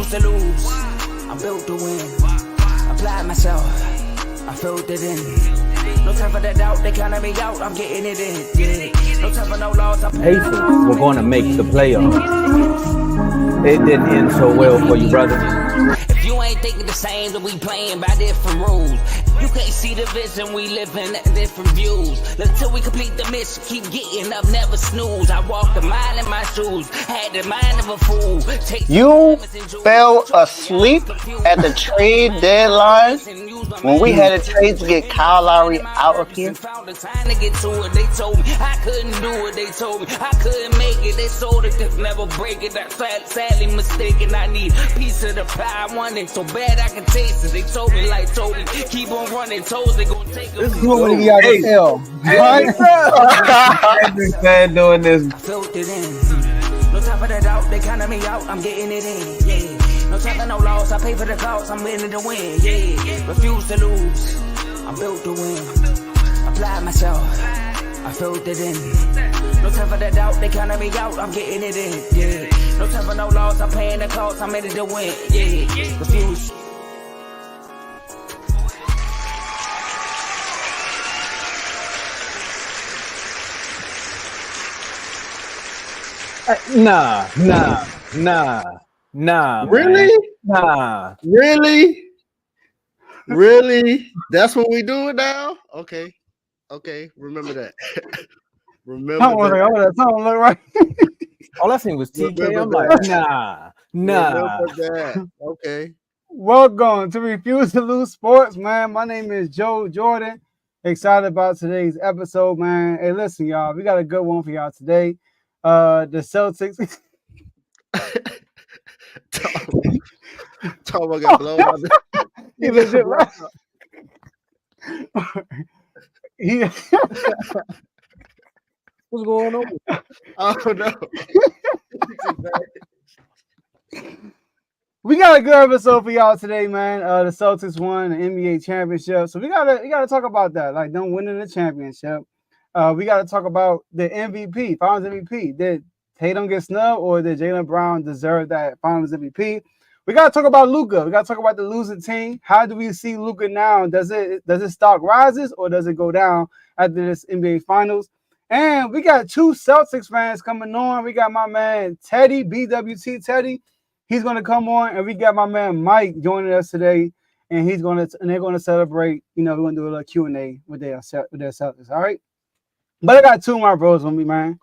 refuse to lose. I'm built to win. Applied myself. I filled it in. No time for the doubt. They counted me out. I'm getting it in. Yeah. No time for no loss. Pacers were going to make the playoffs. It didn't end so well for you, brother. If you ain't thinking the same, then we playing by different rules. You can't see the vision, we living at different views. Until we complete the mission, keep getting up, never snooze. I walk a mile in my shoes, had the mind of a fool. You fell asleep at the trade deadline when we had a trade to get Kyle Lowry out of here. They told me I couldn't do it. They told me I couldn't make it. They sold it, could never break it. That's sadly mistaken. I need a piece of the pie. I want it so bad I can taste it. They told me keep on running. Toes they gonna take it. You want to get out of hell? I've been sad doing this. I filled it in. No time for the doubt. They counted me out. I'm getting it in. Yeah. No time for no loss. I pay for the cost. I'm winning to win. Yeah. Refuse to lose. I'm built to win. Apply myself. I filled it in. No time for the doubt. They counted me out. I'm getting it in. Yeah. No time for no loss. I'm paying the cost. I'm in it to win. Yeah. Refuse. Nah. Really? Man. Nah. Really? That's what we doing now? Okay. Remember that. Remember that. That song look right. All I seen was TK. Remember I'm that. like, nah. Remember that. Okay. Welcome to Refuse to Lose Sports, man. My name is Joe Jordan. Excited about today's episode, man. Hey, listen, y'all. We got a good one for y'all today. The Celtics. Tomo got blown out. He legit right. What's going on? Oh no. We got a good episode for y'all today, man. The Celtics won the NBA championship. So we gotta talk about that. Like them winning the championship. We gotta talk about the MVP, finals MVP. Did Tatum get snubbed or did Jaylen Brown deserve that finals MVP? We gotta talk about Luka. We gotta talk about the losing team. How do we see Luka now? Does it stock rises or does it go down after this NBA finals? And we got two Celtics fans coming on. We got my man Teddy, BWT Teddy. He's gonna come on, and we got my man Mike joining us today, and they're gonna celebrate. You know, we're gonna do a little Q&A with their Celtics. All right. But I got two of my bros with me, man.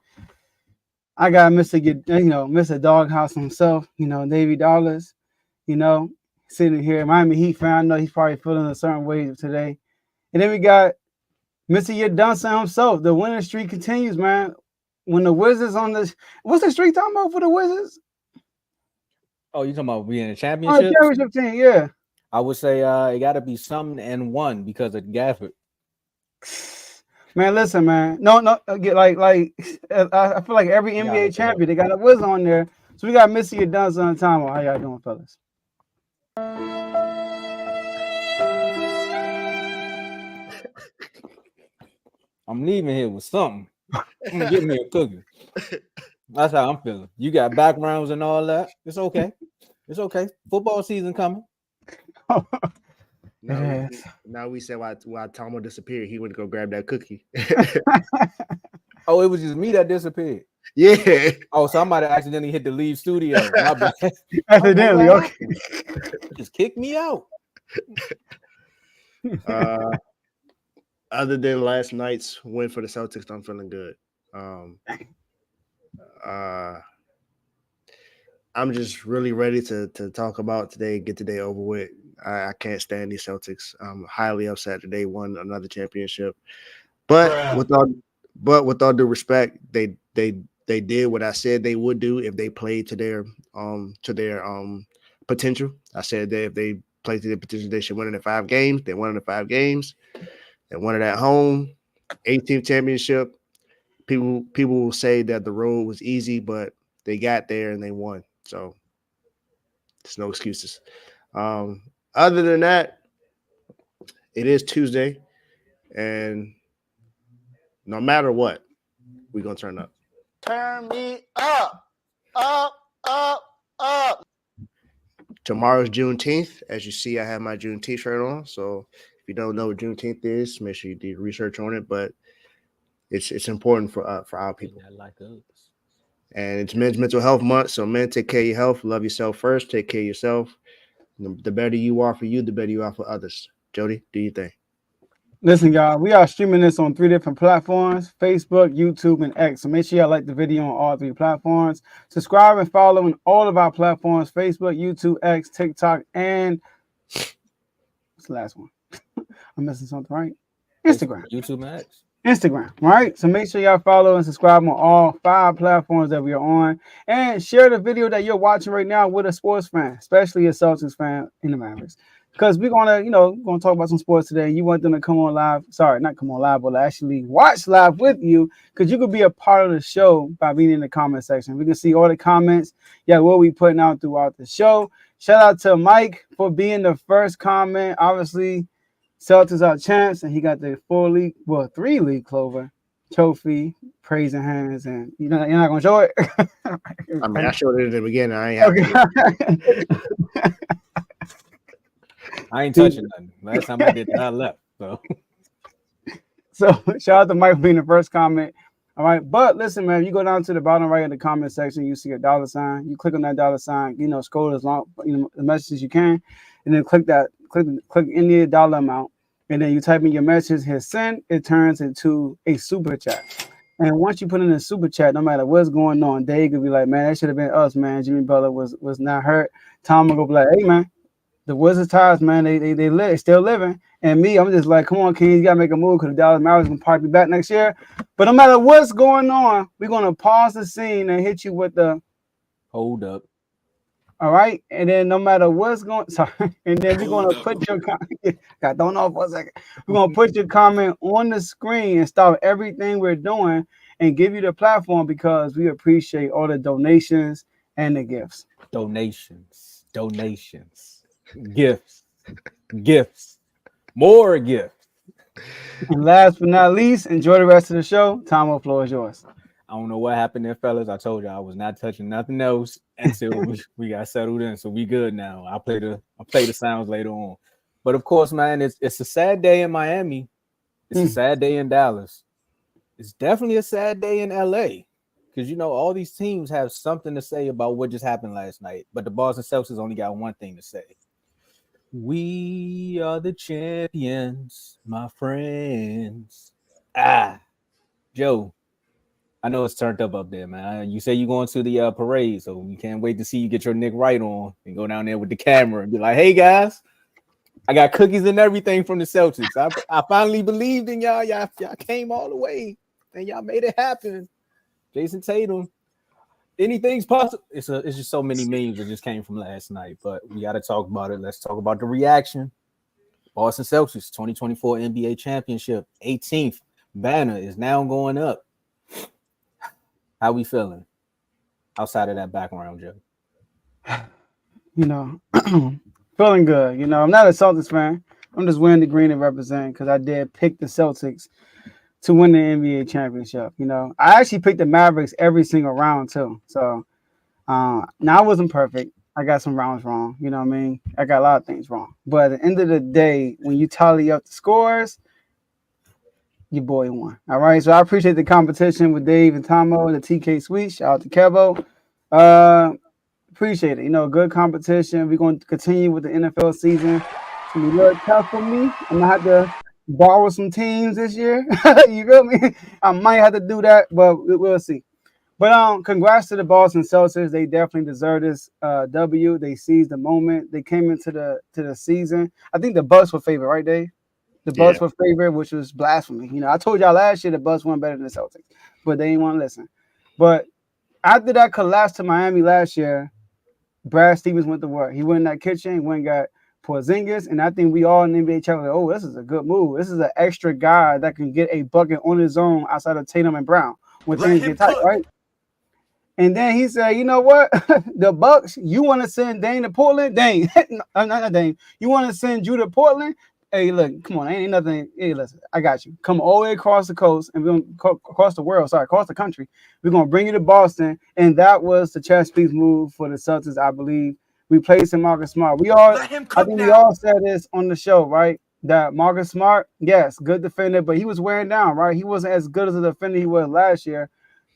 I got Mr. Doghouse himself, Davey Dollars, sitting here. Miami Heat fan. I know he's probably feeling a certain way today. And then we got Mr. Yadunsa himself. The winning streak continues, man. When the Wizards what's the streak talking about for the Wizards? Oh, you talking about being a Oh, championship? championship team, yeah. I would say it got to be something and one because of Gafford. Man, listen, man. No, get I feel like every NBA champion, they got a Wizard on there. So we got Missy and Dunson and Tomo. How y'all doing, fellas? I'm leaving here with something. I'm gonna get me a cookie. That's how I'm feeling. You got backgrounds and all that. It's okay. It's okay. Football season coming. Now we said why Tomo disappeared. He went to go grab that cookie. Oh, it was just me that disappeared. Yeah. Oh, somebody accidentally hit the leave studio. Accidentally, okay. Just kick me out. Other than last night's win for the Celtics, I'm feeling good. I'm just really ready to talk about today, get today over with. I can't stand these Celtics. I'm highly upset that they won another championship. But with all due respect, they did what I said they would do if they played to their potential. I said that if they played to their potential, they should win it in 5 games. They won it in 5 games. They won it at home. 18th championship. People will say that the road was easy, but they got there and they won. So there's no excuses. Other than that, it is Tuesday, and no matter what, we're gonna turn up. Turn me up, up, up, up. Tomorrow's Juneteenth. As you see, I have my Juneteenth shirt on. So if you don't know what Juneteenth is, make sure you do research on it. But it's important for our people. Not like us. And it's Men's Mental Health Month. So men, take care of your health. Love yourself first. Take care of yourself. The better you are for you, the better you are for others. Jody, do you think? Listen, y'all, we are streaming this on 3 different platforms: Facebook, YouTube, and X. So make sure y'all like the video on all 3 platforms. Subscribe and follow on all of our platforms: Facebook, YouTube, X, TikTok, and what's the last one? I'm missing something, right? Instagram. YouTube and X. Instagram, right? So make sure y'all follow and subscribe on all 5 platforms that we are on, and share the video that you're watching right now with a sports fan, especially a Celtics fan in the Mavericks. Because we're gonna talk about some sports today. You want them to come on live. Sorry, not come on live, but actually watch live with you, because you could be a part of the show by being in the comment section. We can see all the comments. Yeah, what we putting out throughout the show. Shout out to Mike for being the first comment. Obviously, Celtics are champs, and he got the 3 league clover trophy, praising hands, and you're not gonna show it. I mean, I showed it at the beginning. I ain't happy. I ain't touching nothing. Last time I did that, I left. So shout out to Mike for being the first comment. All right, but listen, man, you go down to the bottom right of the comment section, you see a $sign. You click on that $sign. Scroll as long, the messages you can, and then click any dollar amount, and then you type in your message, hit send. It turns into a super chat. And once you put in a super chat, no matter what's going on, Dave could be like, man, that should have been us, man. Jimmy Butler was not hurt. Tom will go be like, hey, man, the Wizards ties, man, they still living. And me, I'm just like, come on, King, you gotta make a move, because the Dallas Mavericks gonna probably be back next year. But no matter what's going on, we're gonna pause the scene and hit you with the hold up. All right, and then no matter what's going, and then we're gonna put your comment. God, don't know for a second. We're gonna put your comment on the screen and stop everything we're doing and give you the platform, because we appreciate all the donations and the gifts. Donations, gifts, more gifts. And last but not least, enjoy the rest of the show. Tomo, floor is yours. I don't know what happened there, fellas. I told you I was not touching nothing else until we got settled in. So we good now. I'll play the sounds later on. But of course, man, it's a sad day in Miami. It's a sad day in Dallas. It's definitely a sad day in LA. Because all these teams have something to say about what just happened last night. But the Boston Celtics only got one thing to say. We are the champions, my friends. Joe, I know it's turned up there, man. You say you're going to the parade, so we can't wait to see you get your Nick Wright on and go down there with the camera and be like, hey, guys, I got cookies and everything from the Celtics. I finally believed in y'all. Y'all came all the way, and y'all made it happen. Jason Tatum, anything's possible. It's just so many memes that just came from last night, but we got to talk about it. Let's talk about the reaction. Boston Celtics 2024 NBA Championship, 18th banner is now going up. How we feeling outside of that background, Joe? Feeling good. I'm not a Celtics fan. I'm just wearing the green to represent, because I did pick the Celtics to win the NBA championship. I actually picked the Mavericks every single round too. So now I wasn't perfect. I got some rounds wrong. You know what I mean? I got a lot of things wrong. But at the end of the day, when you tally up the scores, your boy won. All right. So I appreciate the competition with Dave and Tomo, the TK Suite. Shout out to Kevo. Appreciate it. Good competition. We're going to continue with the NFL season. It's going to be really tough for me. I'm going to have to borrow some teams this year. You feel me? I might have to do that, but we'll see. But congrats to the Boston Celtics. They definitely deserve this W. They seized the moment. They came into the season. I think the Bucks were favored, right, Dave? The Bucks were favored, which was blasphemy. I told y'all last year the Bucks weren't better than the Celtics, but they didn't want to listen. But after that collapse to Miami last year, Brad Stevens went to work. He went in that kitchen, he went and got Porzingis, and I think we all in the NBA chat were like, oh, this is a good move. This is an extra guy that can get a bucket on his own outside of Tatum and Brown when things get tight, right? And then he said, you know what? The Bucks, you want to send Dame to Portland? Dame. not Dame. You want to send Drew to Portland? Hey, look, come on. Ain't nothing. Hey, listen, I got you. Come all the way across the coast and we're going to across the country. We're going to bring you to Boston. And that was the chess piece move for the Celtics, I believe. replacing Marcus Smart. I think we all said this on the show, right? That Marcus Smart, yes, good defender, but he was wearing down, right? He wasn't as good as a defender he was last year.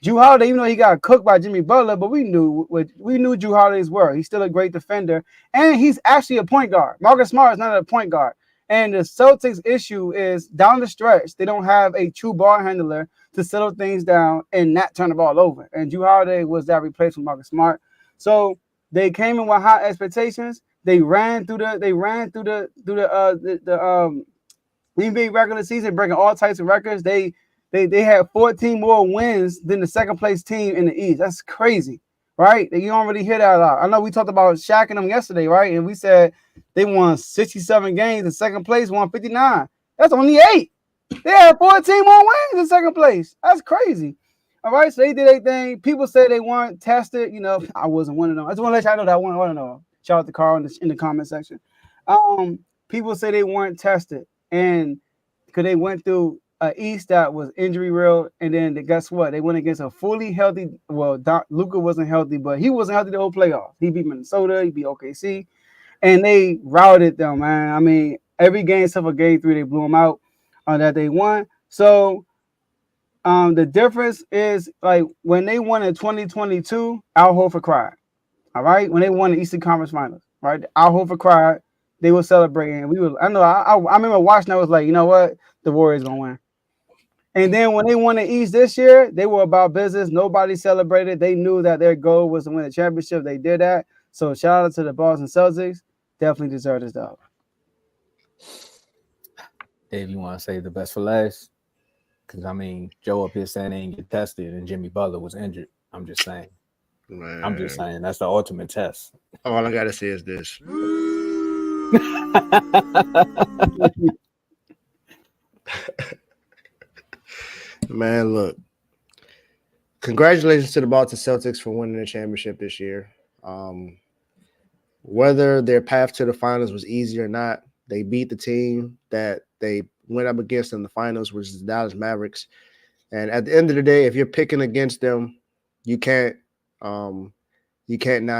Jrue Holiday, even though he got cooked by Jimmy Butler, but we knew Jrue Holiday's worth. He's still a great defender, and he's actually a point guard. Marcus Smart is not a point guard. And the Celtics' issue is down the stretch, they don't have a true ball handler to settle things down and not turn the ball over. And Jrue Holiday was that replacement for Marcus Smart. So they came in with high expectations. They ran through the NBA regular season, breaking all types of records. They had 14 more wins than the second place team in the East. That's crazy, right? You don't really hear that a lot. I know we talked about Shaq and them yesterday, right? And we said they won 67 games in second place, won 59. That's only 8. They had 14 more wins in second place. That's crazy. All right, so they did their thing. People say they weren't tested. You know, I wasn't one of them. I just want to let y'all know that I want to know. Shout out to Carl in the comment section. People say they weren't tested, and because they went through an East that was injury real, and then guess what? They went against a fully healthy. Well, Luka wasn't healthy, but he wasn't healthy the whole playoffs. He beat Minnesota, he beat OKC, and they routed them, man. I mean, every game except for game 3, they blew them out. That they won. So the difference is, like, when they won in 2022, Al Horford cried. All right, when they won the Eastern Conference Finals, right? Al Horford cried. They were celebrating. I remember watching. I was like, you know what? The Warriors gonna win. And then when they won the East this year, they were about business. Nobody celebrated. They knew that their goal was to win the championship. They did that. So shout out to the Boston Celtics. Definitely deserve this dub. Dave, you want to save the best for last? Because, I mean, Joe up here saying they didn't get tested and Jimmy Butler was injured. I'm just saying. Man. I'm just saying. That's the ultimate test. All I got to say is this. Man, look. Congratulations to the Boston Celtics for winning the championship this year. Whether their path to the finals was easy or not, they beat the team that they went up against in the finals, which is the Dallas Mavericks. And at the end of the day, if you're picking against them, you can't now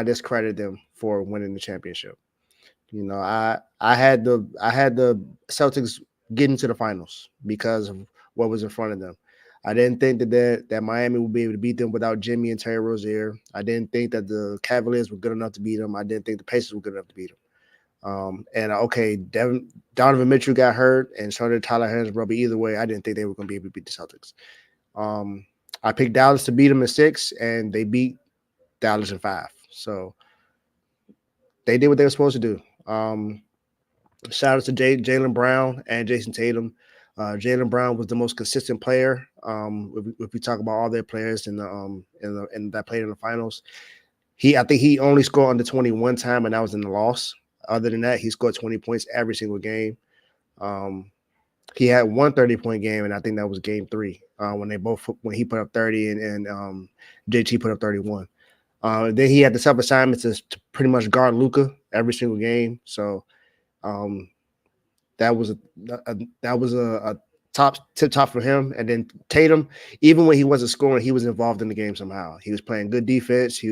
discredit them for winning the championship. You know, I had the Celtics getting to the finals because of what was in front of them. I didn't think that Miami would be able to beat them without Jimmy and Terry Rozier. I didn't think that the Cavaliers were good enough to beat them. I didn't think the Pacers were good enough to beat them. Donovan Mitchell got hurt, and so did Tyler Hansbrough. But either way, I didn't think they were going to be able to beat the Celtics. I picked Dallas to beat them in 6, and they beat Dallas in 5. So they did what they were supposed to do. Shout out to Jaylen Brown and Jason Tatum. Jaylen Brown was the most consistent player. If we talk about all their players in that played in the finals, I think he only scored under 21 time, and that was in the loss. Other than that, he scored 20 points every single game. He had one 30-point game, and I think that was game 3 when he put up 30 and JT put up 31. Then he had the tough assignment to pretty much guard Luka every single game. So that was a top for him. And then Tatum, even when he wasn't scoring, he was involved in the game somehow. He was playing good defense. He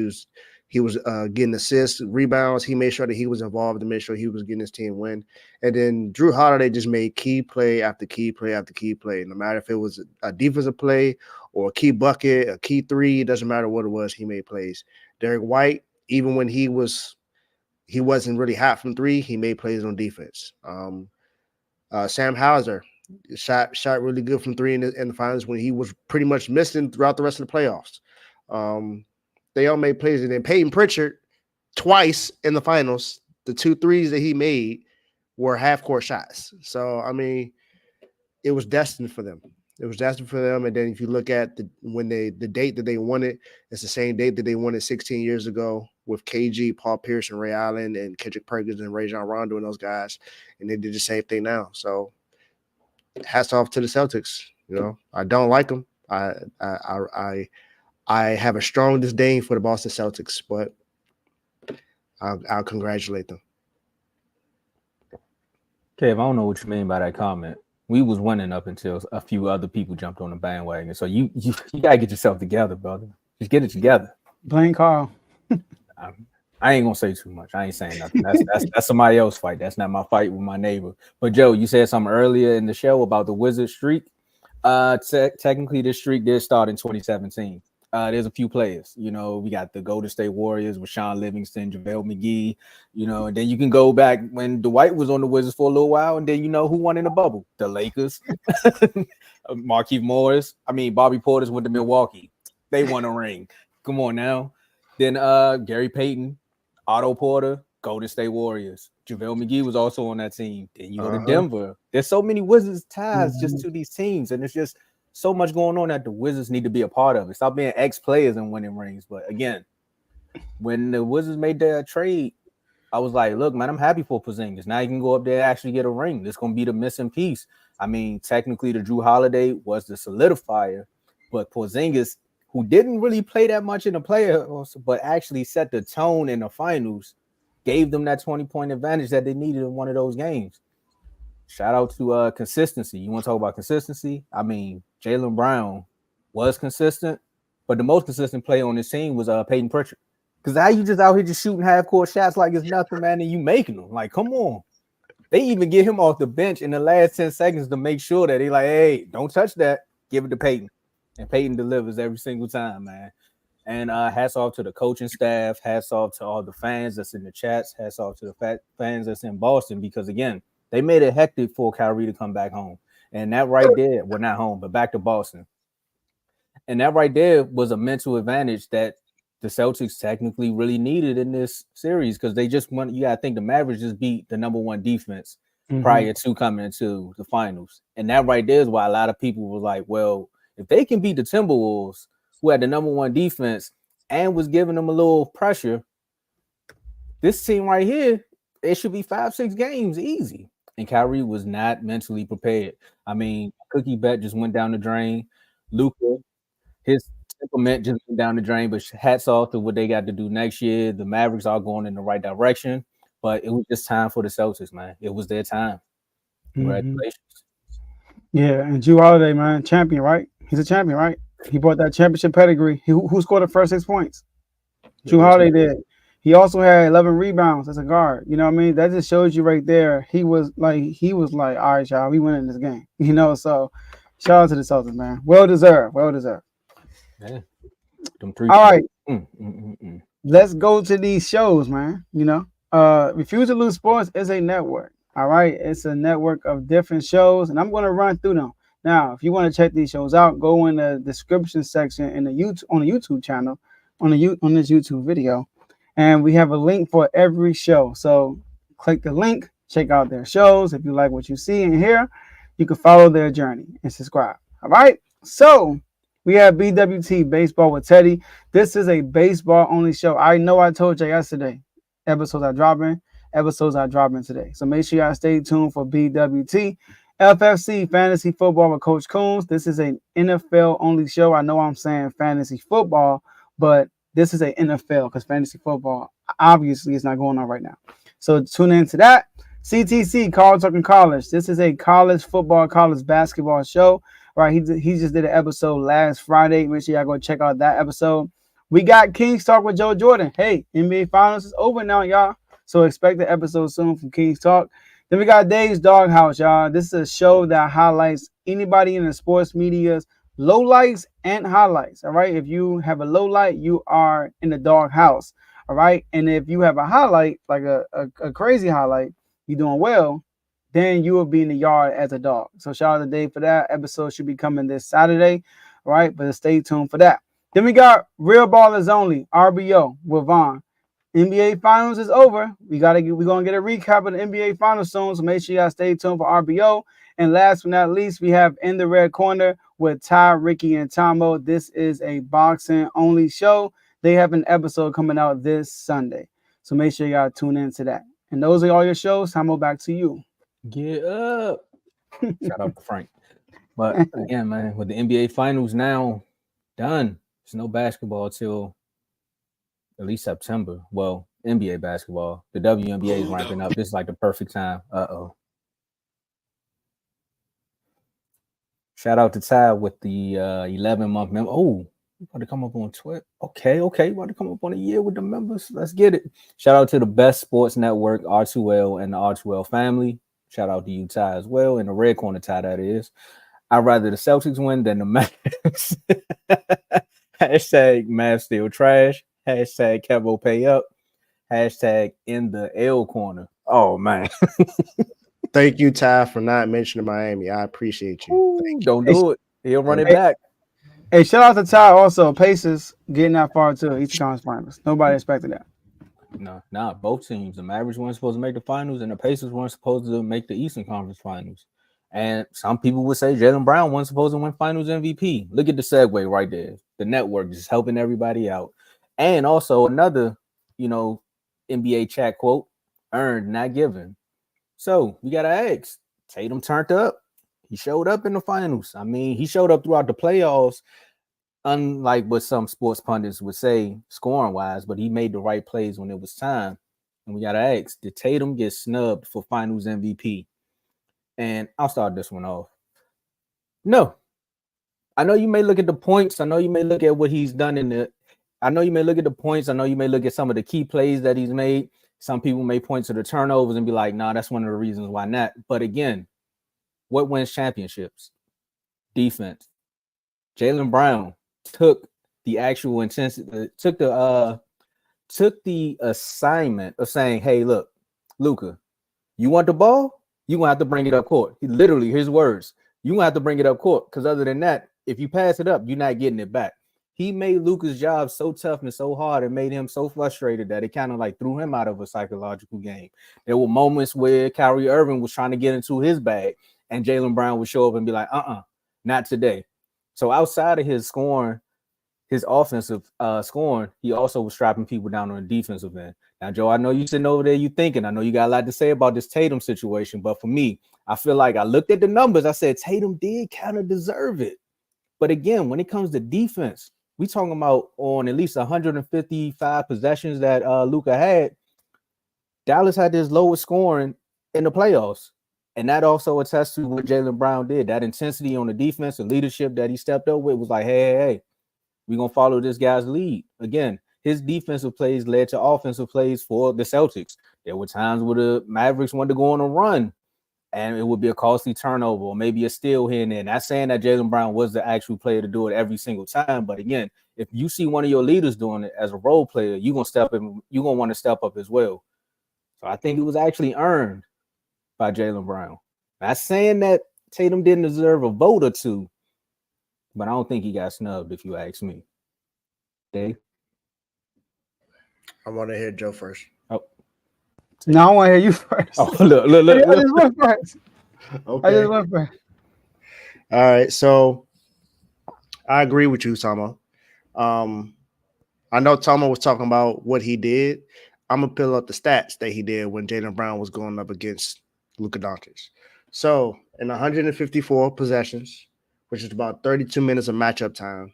was getting assists, rebounds. He made sure that he was involved to make sure he was getting his team win. And then Jrue Holiday just made key play after key play after key play. No matter if it was a defensive play or a key bucket, a key 3, it doesn't matter what it was, he made plays. Derek White, even when he wasn't really hot from 3, he made plays on defense. Sam Hauser shot really good from 3 in the finals when he was pretty much missing throughout the rest of the playoffs. They all made plays. And then Peyton Pritchard, twice in the finals, the 2 threes that he made were half-court shots. So, I mean, it was destined for them. And then if you look at the date that they won it, it's the same date that they won it 16 years ago with KG, Paul Pierce, and Ray Allen, and Kendrick Perkins and Rajon Rondo and those guys. And they did the same thing now. So, hats off to the Celtics. You know, I don't like them. I have a strong disdain for the Boston Celtics, but I'll congratulate them. Kev, I don't know what you mean by that comment. We was winning up until a few other people jumped on the bandwagon. So you gotta get yourself together, brother. Just get it together. Blame Carl. I ain't gonna say too much. I ain't saying nothing. That's somebody else's fight. That's not my fight with my neighbor. But Joe, you said something earlier in the show about the Wizard streak. Technically, this streak did start in 2017. There's a few players. You know, we got the Golden State Warriors with Sean Livingston, JaVale McGee. You know, and then you can go back when Dwight was on the Wizards for a little while, and then you know who won in the bubble? The Lakers. Markieff Morris. I mean, Bobby Portis went to Milwaukee. They won a ring. Come on now. Then Gary Payton, Otto Porter, Golden State Warriors. JaVale McGee was also on that team. Then you go to Denver. There's so many Wizards ties just to these teams, and it's just so much going on that the Wizards need to be a part of it. Stop being ex-players and winning rings. But again, when the Wizards made their trade, I was like, look, man, I'm happy for Porzingis. Now you can go up there and actually get a ring. This is going to be the missing piece. I mean, technically, the Drew Holiday was the solidifier, but Porzingis, who didn't really play that much in the playoffs, but actually set the tone in the finals, gave them that 20-point advantage that they needed in one of those games. Shout out to consistency. You want to talk about consistency? I mean, Jaylen Brown was consistent, but the most consistent player on this team was Peyton Pritchard. Because how you just out here just shooting half-court shots like it's nothing, man, and you making them. Like, come on. They even get him off the bench in the last 10 seconds to make sure that they like, hey, don't touch that. Give it to Peyton. And Peyton delivers every single time, man. And hats off to the coaching staff. Hats off to all the fans that's in the chats. Hats off to the fans that's in Boston because, again, they made it hectic for Kyrie to come back home. And that right there, well, not home, but back to Boston. And that right there was a mental advantage that the Celtics technically really needed in this series because they just want, you got to think the Mavericks just beat the number one defense prior to coming into the finals. And that right there is why a lot of people were like, well, if they can beat the Timberwolves, who had the number one defense and was giving them a little pressure, this team right here, it should be 5-6 games easy. And Kyrie was not mentally prepared. I mean, Cookie Bet just went down the drain. Luka, his temperament just went down the drain, but hats off to what they got to do next year. The Mavericks are going in the right direction, but it was just time for the Celtics, man. It was their time. Congratulations. Yeah, and Drew Holiday, man, champion, right? He's a champion, right? He brought that championship pedigree. Who scored the first 6 points? Drew Holiday did. He also had 11 rebounds as a guard. You know what I mean? That just shows you right there. He was like, all right, y'all, we winning this game. You know, so shout out to the Celtics, man. Well deserved. Yeah. All right. Let's go to these shows, man. You know, Refuse to Lose Sports is a network. All right. It's a network of different shows, and I'm going to run through them. Now, if you want to check these shows out, go in the description section in the YouTube channel, on this YouTube video, and we have a link for every show. So click the link, check out their shows. If you like what you see and hear, you can follow their journey and subscribe. All right. So we have BWT, Baseball with Teddy. This is a baseball only show. I know I told you yesterday, episodes are dropping today. So make sure y'all stay tuned for BWT. FFC, Fantasy Football with Coach Coombs. This is an NFL only show. I know I'm saying fantasy football, but this is an NFL because fantasy football obviously is not going on right now. So tune into that. CTC, Carl Talking College. This is a college football, college basketball show. Right, he just did an episode last Friday. Make sure y'all go check out that episode. We got Kings Talk with Joe Jordan. Hey, NBA Finals is over now, y'all. So expect the episode soon from Kings Talk. Then we got Dave's Doghouse, y'all. This is a show that highlights anybody in the sports media's lowlights and highlights. All right. If you have a low light, you are in the doghouse. All right. And if you have a highlight, like a crazy highlight, you're doing well, then you will be in the yard as a dog. So shout out to Dave for that. Episode should be coming this Saturday. All right. But stay tuned for that. Then we got Real Ballers Only, RBO with Vaughn. NBA Finals is over. We're gonna get a recap of the NBA Finals soon, so make sure y'all stay tuned for RBO. And last but not least, we have In the Red Corner with Ty, Ricky, and Tomo. This is a boxing only show. They have an episode coming out this Sunday, so make sure y'all tune into that. And those are all your shows. Tomo, back to you. Get up. Shout out to Frank. But again, man, with the NBA Finals now done, there's no basketball till at least September. Well, NBA basketball. The WNBA is ramping up. This is like the perfect time. Shout out to Ty with the 11-month member. Oh, About to come up on 12. Okay. About to come up on a year with the members. Let's get it. Shout out to the best sports network, R2L and the R2L family. Shout out to you, Ty, as well. In the red corner, Ty, that is. I'd rather the Celtics win than the Mavs. Hashtag Mavs still trash. Hashtag Kevo pay up. Hashtag in the L corner. Oh, man. Thank you, Ty, for not mentioning Miami. I appreciate you. Ooh, don't do it. He'll run it back. Hey, shout out to Ty also. Pacers getting that far to Eastern Conference Finals. Nobody expected that. No, not both teams. The Mavericks weren't supposed to make the finals, and the Pacers weren't supposed to make the Eastern Conference Finals. And some people would say Jaylen Brown wasn't supposed to win Finals MVP. Look at the segue right there. The network just helping everybody out. And also another, NBA chat quote: "Earned, not given." So we gotta ask. Tatum turned up. He showed up in the finals. I mean, he showed up throughout the playoffs. Unlike what some sports pundits would say scoring wise, but he made the right plays when it was time. And we got to ask, did Tatum get snubbed for finals MVP? And I'll start this one off. No. I know you may look at the points. I know you may look at what he's done I know you may look at the points. I know you may look at some of the key plays that he's made. Some people may point to the turnovers and be like, nah, that's one of the reasons why not. But again, what wins championships? Defense. Jaylen Brown took the actual intensity, took the assignment of saying, hey, look, Luka, you want the ball? You're gonna have to bring it up court. He literally, his words, you're gonna have to bring it up court. Because other than that, if you pass it up, you're not getting it back. He made Luka's job so tough and so hard and made him so frustrated that it kind of like threw him out of a psychological game. There were moments where Kyrie Irving was trying to get into his bag and Jaylen Brown would show up and be like, not today. So outside of his scoring, his offensive scoring, he also was strapping people down on the defensive end. Now, Joe, I know you sitting over there, you thinking, I know you got a lot to say about this Tatum situation, but for me, I feel like I looked at the numbers. I said Tatum did kind of deserve it. But again, when it comes to defense, we talking about on at least 155 possessions that Luka had, Dallas had his lowest scoring in the playoffs. And that also attests to what Jaylen Brown did. That intensity on the defense and leadership that he stepped up with was like, hey, we're going to follow this guy's lead. Again, his defensive plays led to offensive plays for the Celtics. There were times where the Mavericks wanted to go on a run, and it would be a costly turnover or maybe a steal here and there. Not saying that Jaylen Brown was the actual player to do it every single time, but again, if you see one of your leaders doing it as a role player, you're going to want to step up as well. So I think it was actually earned by Jaylen Brown. Not saying that Tatum didn't deserve a vote or two, but I don't think he got snubbed, if you ask me. Dave? I want to hear Joe first. Oh. No, I want to hear you first. Oh, look. I just went first. Okay. I just went first. All right. So I agree with you, Tomo. I know Tomo was talking about what he did. I'm going to pull up the stats that he did when Jaylen Brown was going up against Luka Doncic. So in 154 possessions, which is about 32 minutes of matchup time,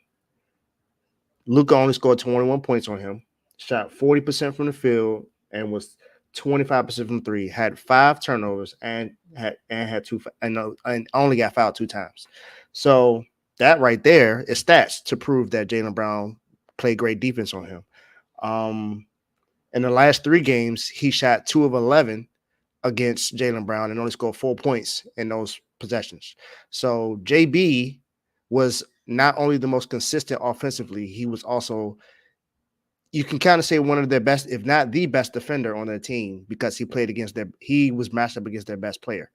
Luka only scored 21 points on him, shot 40% from the field, and was 25% from three. Had 5 turnovers and had 2 and only got fouled 2 times. So that right there is stats to prove that Jaylen Brown played great defense on him. In the last 3 games, he shot 2 of 11 against Jaylen Brown and only scored 4 points in those possessions. So JB was not only the most consistent offensively, he was also, you can kind of say, one of their best, if not the best defender on their team, because he was matched up against their best player.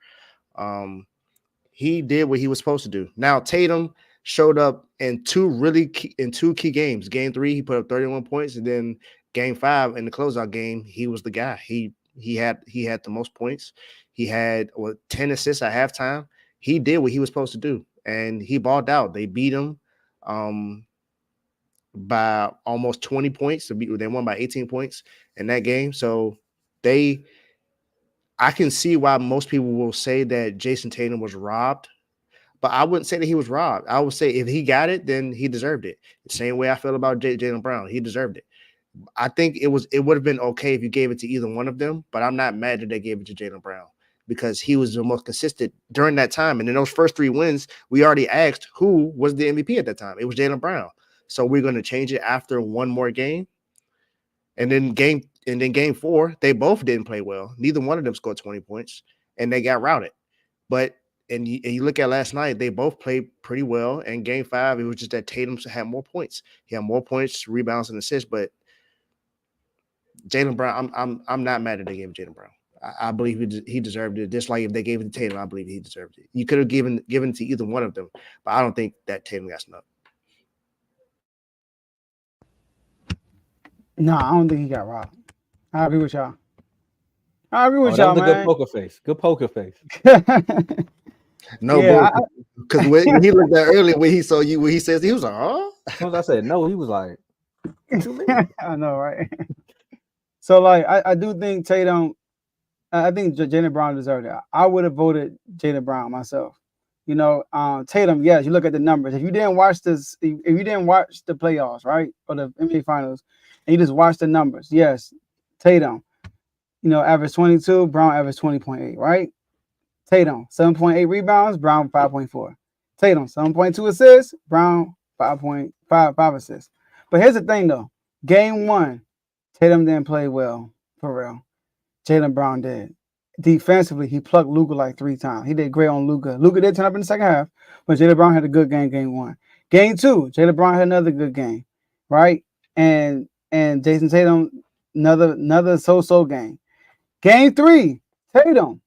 He did what he was supposed to do. Now Tatum showed up in 2 key games. Game 3, he put up 31 points, and then Game 5 in the closeout game, he was the guy. He had the most points. He had 10 assists at halftime. He did what he was supposed to do, and he balled out. They beat him by almost 20 points. They won by 18 points in that game. So I can see why most people will say that Jason Tatum was robbed, but I wouldn't say that he was robbed. I would say if he got it, then he deserved it. The same way I feel about Jaylen Brown. He deserved it. I think it would have been okay if you gave it to either one of them, but I'm not mad that they gave it to Jaylen Brown because he was the most consistent during that time. And in those first 3 wins, we already asked who was the MVP at that time. It was Jaylen Brown. so we're going to change it after one more game. And then game 4, they both didn't play well. Neither one of them scored 20 points, and they got routed. But and you look at last night, they both played pretty well. And game 5, it was just that Tatum had more points. He had more points, rebounds, and assists. But Jaylen Brown, I'm not mad that they gave Jaylen Brown. I believe he deserved it. Just like if they gave it to Tatum, I believe he deserved it. You could have given it to either one of them, but I don't think that Tatum got snubbed. No, I don't think he got robbed. I agree with y'all. That was man. A good poker face. Good poker face. No, Yeah, because when he looked at earlier when he saw you, when he says he was like, "Oh," As soon as I said no, he was like, I know, right? So, like, I do think Tatum. I think Jaylen Brown deserved it. I would have voted Jaylen Brown myself. You know, Tatum. Yes, you look at the numbers. If you didn't watch this, if you didn't watch the playoffs, right, or the NBA Finals, and you just watch the numbers, yes, Tatum. You know, average 22, Brown average 20.8, right? Tatum, 7.8 rebounds, Brown 5.4. Tatum, 7.2 assists, Brown 5.5 assists. But here's the thing, though. Game 1, Tatum didn't play well, for real. Jaylen Brown did. Defensively, he plucked Luka like 3 times. He did great on Luka. Luka did turn up in the second half, but Jaylen Brown had a good game 1. Game 2, Jaylen Brown had another good game, right? And Jason Tatum, another so-so game. Game 3, Tatum.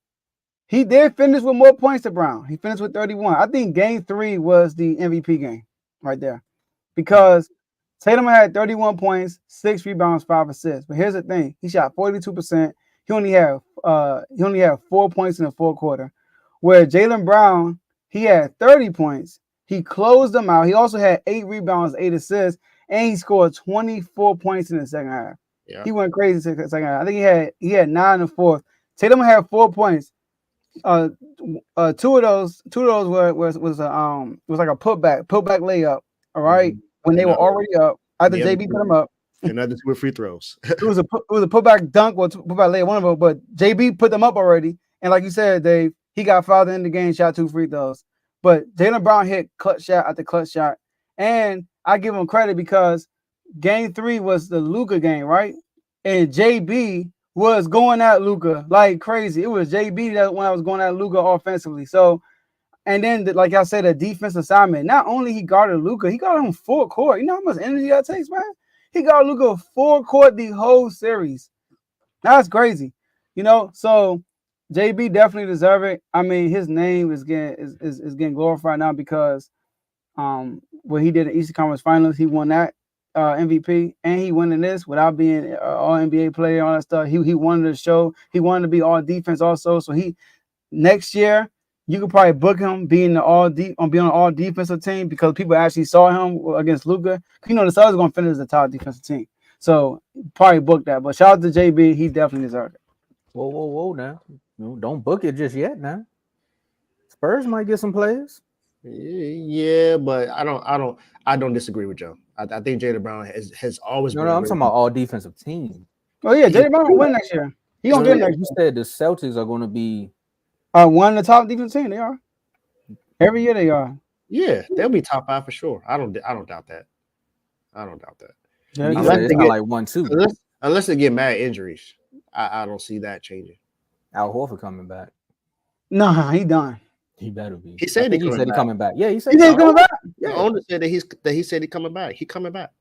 He did finish with more points than Brown. He finished with 31. I think game 3 was the MVP game right there because Tatum had 31 points, 6 rebounds, 5 assists. But here's the thing. He shot 42%. He only had 4 points in the fourth quarter, where Jaylen Brown, he had 30 points. He closed them out. He also had 8 rebounds, 8 assists, and he scored 24 points in the second half. Yeah. He went crazy in the second half. I think he had 9 in the fourth. Tatum had 4 points. Two of those was like a putback layup. All right, when they were already up, after JB put them up. Another 2 free throws. it was a putback dunk or putback layup, one of them. But JB put them up already, and like you said, Dave, he got fouled in the game, shot 2 free throws. But Jaylen Brown hit clutch shot after clutch shot, and I give him credit because game 3 was the Luka game, right? And JB was going at Luka like crazy. It was JB that when I was going at Luka offensively. So, and then like I said, a defense assignment. Not only he guarded Luka, he got him full court. You know how much energy that takes, man? He got Luka full court the whole series. That's crazy. You know, so JB definitely deserve it. I mean, his name is getting glorified now because what he did in Eastern Conference Finals, he won that MVP, and he winning this without being an all NBA player, all that stuff. He wanted to show, he wanted to be all defense also. So he next year you could probably book him being on an all defensive team because people actually saw him against Luka. You know the Celtics going to finish as the top defensive team, so probably book that. But shout out to JB, he definitely deserved it. Whoa now, don't book it just yet. Now Spurs might get some players. Yeah, but I don't disagree with Joe. I think Jaylen Brown has always been. No, I'm talking about all defensive team. Oh yeah, Jaylen Brown will win next year. He gonna get next year. You said the Celtics are going to be one of the top defensive team. They are. Every year they are. Yeah, they'll be top 5 for sure. I don't doubt that. I don't doubt that. Yeah, unless they get like 1-2. Unless they get mad injuries, I don't see that changing. Al Horford coming back. Nah, he done. He better be. He said he's coming back. Yeah, he said he's coming back. Yeah. The owner said that he said he's coming back. He coming back.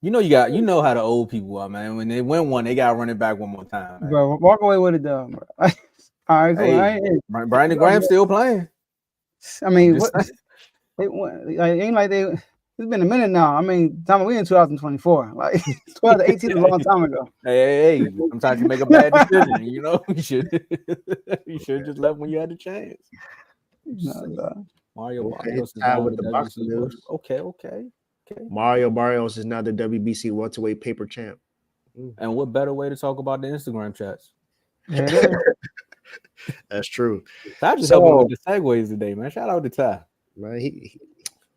You know how the old people are, man. When they win one, they got to run it back one more time. Man. Bro, walk away with it, though. All right, cool. Hey, Brandon Graham still playing. I mean, ain't like they. It's been a minute now. I mean, we in 2024. Like 2018 is a long time ago. Hey, sometimes you make a bad decision. You know, you should just left when you had the chance. Mario Barrios is with the box news. Okay. Mario Barrios is now the WBC welterweight paper champ. And what better way to talk about the Instagram chats? That's true. Ty just helped me with the segues today, man. Shout out to Ty. Man,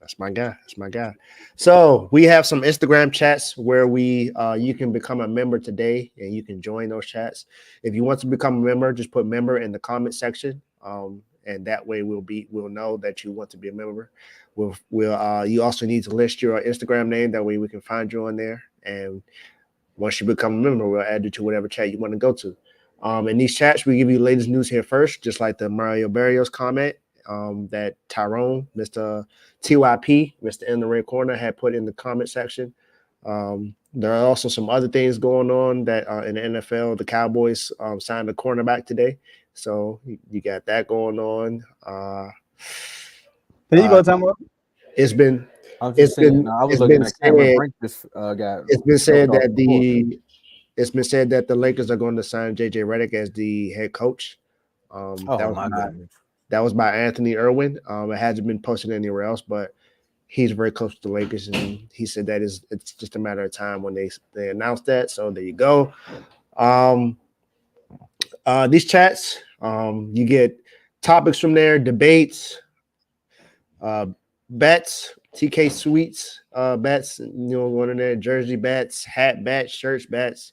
that's my guy. That's my guy. So we have some Instagram chats where you can become a member today, and you can join those chats. If you want to become a member, just put member in the comment section, and that way we'll know that you want to be a member. You also need to list your Instagram name. That way we can find you on there. And once you become a member, we'll add you to whatever chat you want to go to. In these chats, we give you the latest news here first, just like the Mario Barrios comment that Tyrone, Mr. TYP, Mr. In the Red Corner, had put in the comment section. There are also some other things going on that in the NFL. The Cowboys signed a cornerback today, so you got that going on. There you go, Tomo. It's been I was just saying. I was looking at Cameron said, Brink. This got. it's been said choked off that the it's been said that the Lakers are going to sign JJ Redick as the head coach. Goodness. That was by Anthony Irwin. It hasn't been posted anywhere else, but he's very close to the Lakers, and he said that it's just a matter of time when they announce that. So there you go. These chats, you get topics from there, debates, bets, TK Sweets bets, going in there, jersey bets, hat bets, shirts bets.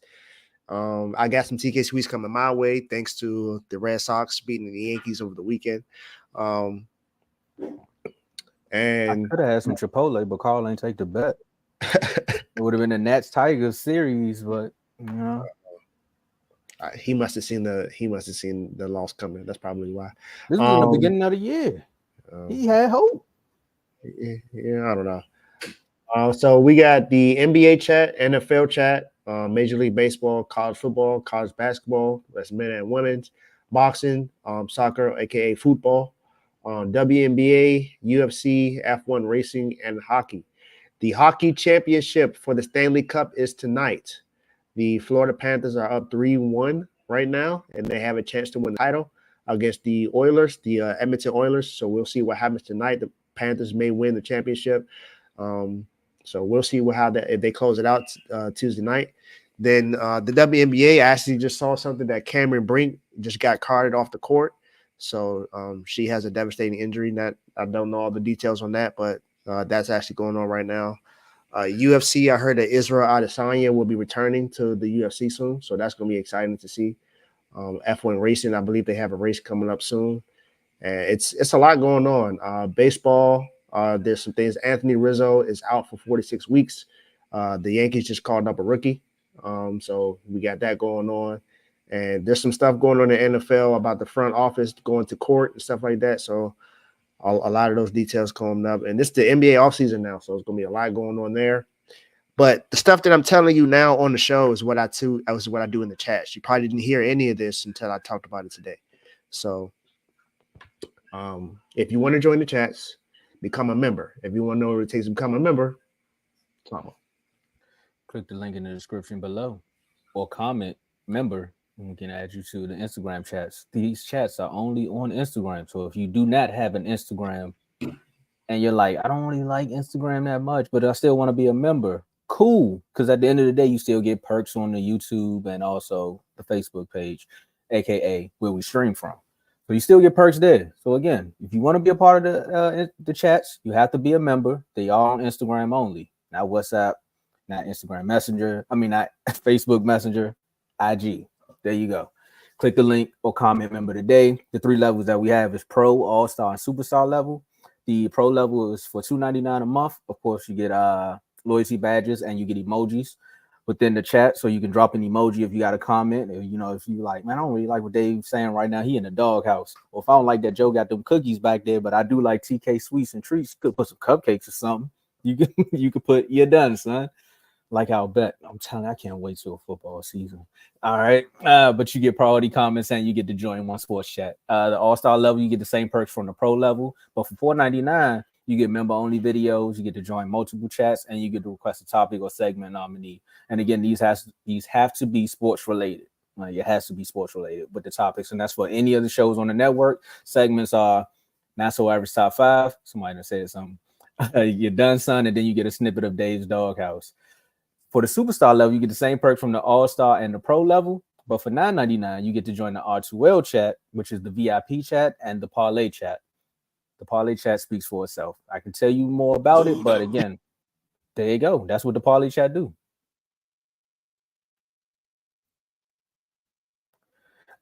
I got some TK Sweets coming my way thanks to the Red Sox beating the Yankees over the weekend. And I could have had some Chipotle, but Carl ain't take the bet. It would have been the Nats Tigers series, but he must have seen the loss coming. That's probably why. This was in the beginning of the year. He had hope. Yeah, I don't know. So we got the NBA chat, NFL chat, Major League Baseball, college football, college basketball, that's men and women's, boxing, soccer, aka football, WNBA, UFC, F1 racing, and hockey. The hockey championship for the Stanley Cup is tonight. The Florida Panthers are up 3-1 right now, and they have a chance to win the title against the Oilers, the Edmonton Oilers. So we'll see what happens tonight. The Panthers may win the championship. So we'll see if they close it out Tuesday night. Then the WNBA, I actually just saw something that Cameron Brink just got carted off the court. So she has a devastating injury. That I don't know all the details on that, but that's actually going on right now. UFC, I heard that Israel Adesanya will be returning to the UFC soon, so that's going to be exciting to see. F1 racing, I believe they have a race coming up soon, and it's a lot going on. Baseball, there's some things. Anthony Rizzo is out for 46 weeks. The Yankees just called up a rookie, so we got that going on. And there's some stuff going on in the NFL about the front office going to court and stuff like that. So a lot of those details coming up. And this is the NBA offseason now, so it's going to be a lot going on there. But the stuff that I'm telling you now on the show is what I do in the chats. You probably didn't hear any of this until I talked about it today. So if you want to join the chats, become a member. If you want to know what it takes to become a member, click the link in the description below or comment member. We can add you to the Instagram chats. These chats are only on Instagram. So if you do not have an Instagram and you're like, I don't really like Instagram that much, but I still want to be a member, cool. Because at the end of the day, you still get perks on the YouTube and also the Facebook page, aka where we stream from. So you still get perks there. So again, if you want to be a part of the chats, you have to be a member. They are on Instagram only, not WhatsApp, not Instagram Messenger. Not Facebook Messenger, IG. There you go. Click the link or comment member today. The 3 levels that we have is Pro, All-Star, and Superstar level. The Pro level is for $2.99 a month. Of course, you get loyalty badges and you get emojis within the chat. So you can drop an emoji if you got a comment. Or, if you like, man, I don't really like what Dave's saying right now. He in the doghouse. Or if I don't like that Joe got them cookies back there, but I do like TK sweets and treats. Could put some cupcakes or something. You could put, you're done, son. Like I'll bet. I'm telling you, I can't wait till football season. All right. But you get priority comments and you get to join one sports chat. The all-star level, you get the same perks from the pro level. But for $4.99, you get member-only videos, you get to join multiple chats, and you get to request a topic or segment nominee. And again, these have to be sports related. It has to be sports related with the topics. And that's for any of the shows on the network. Segments are Not So Average Top 5. Somebody done said something. You're done, son, and then you get a snippet of Dave's Doghouse. For the superstar level, you get the same perk from the all-star and the pro level, but for $9.99, you get to join the R2L chat, which is the VIP chat and the parlay chat. The parlay chat speaks for itself. I can tell you more about it, but again, there you go. That's what the parlay chat do.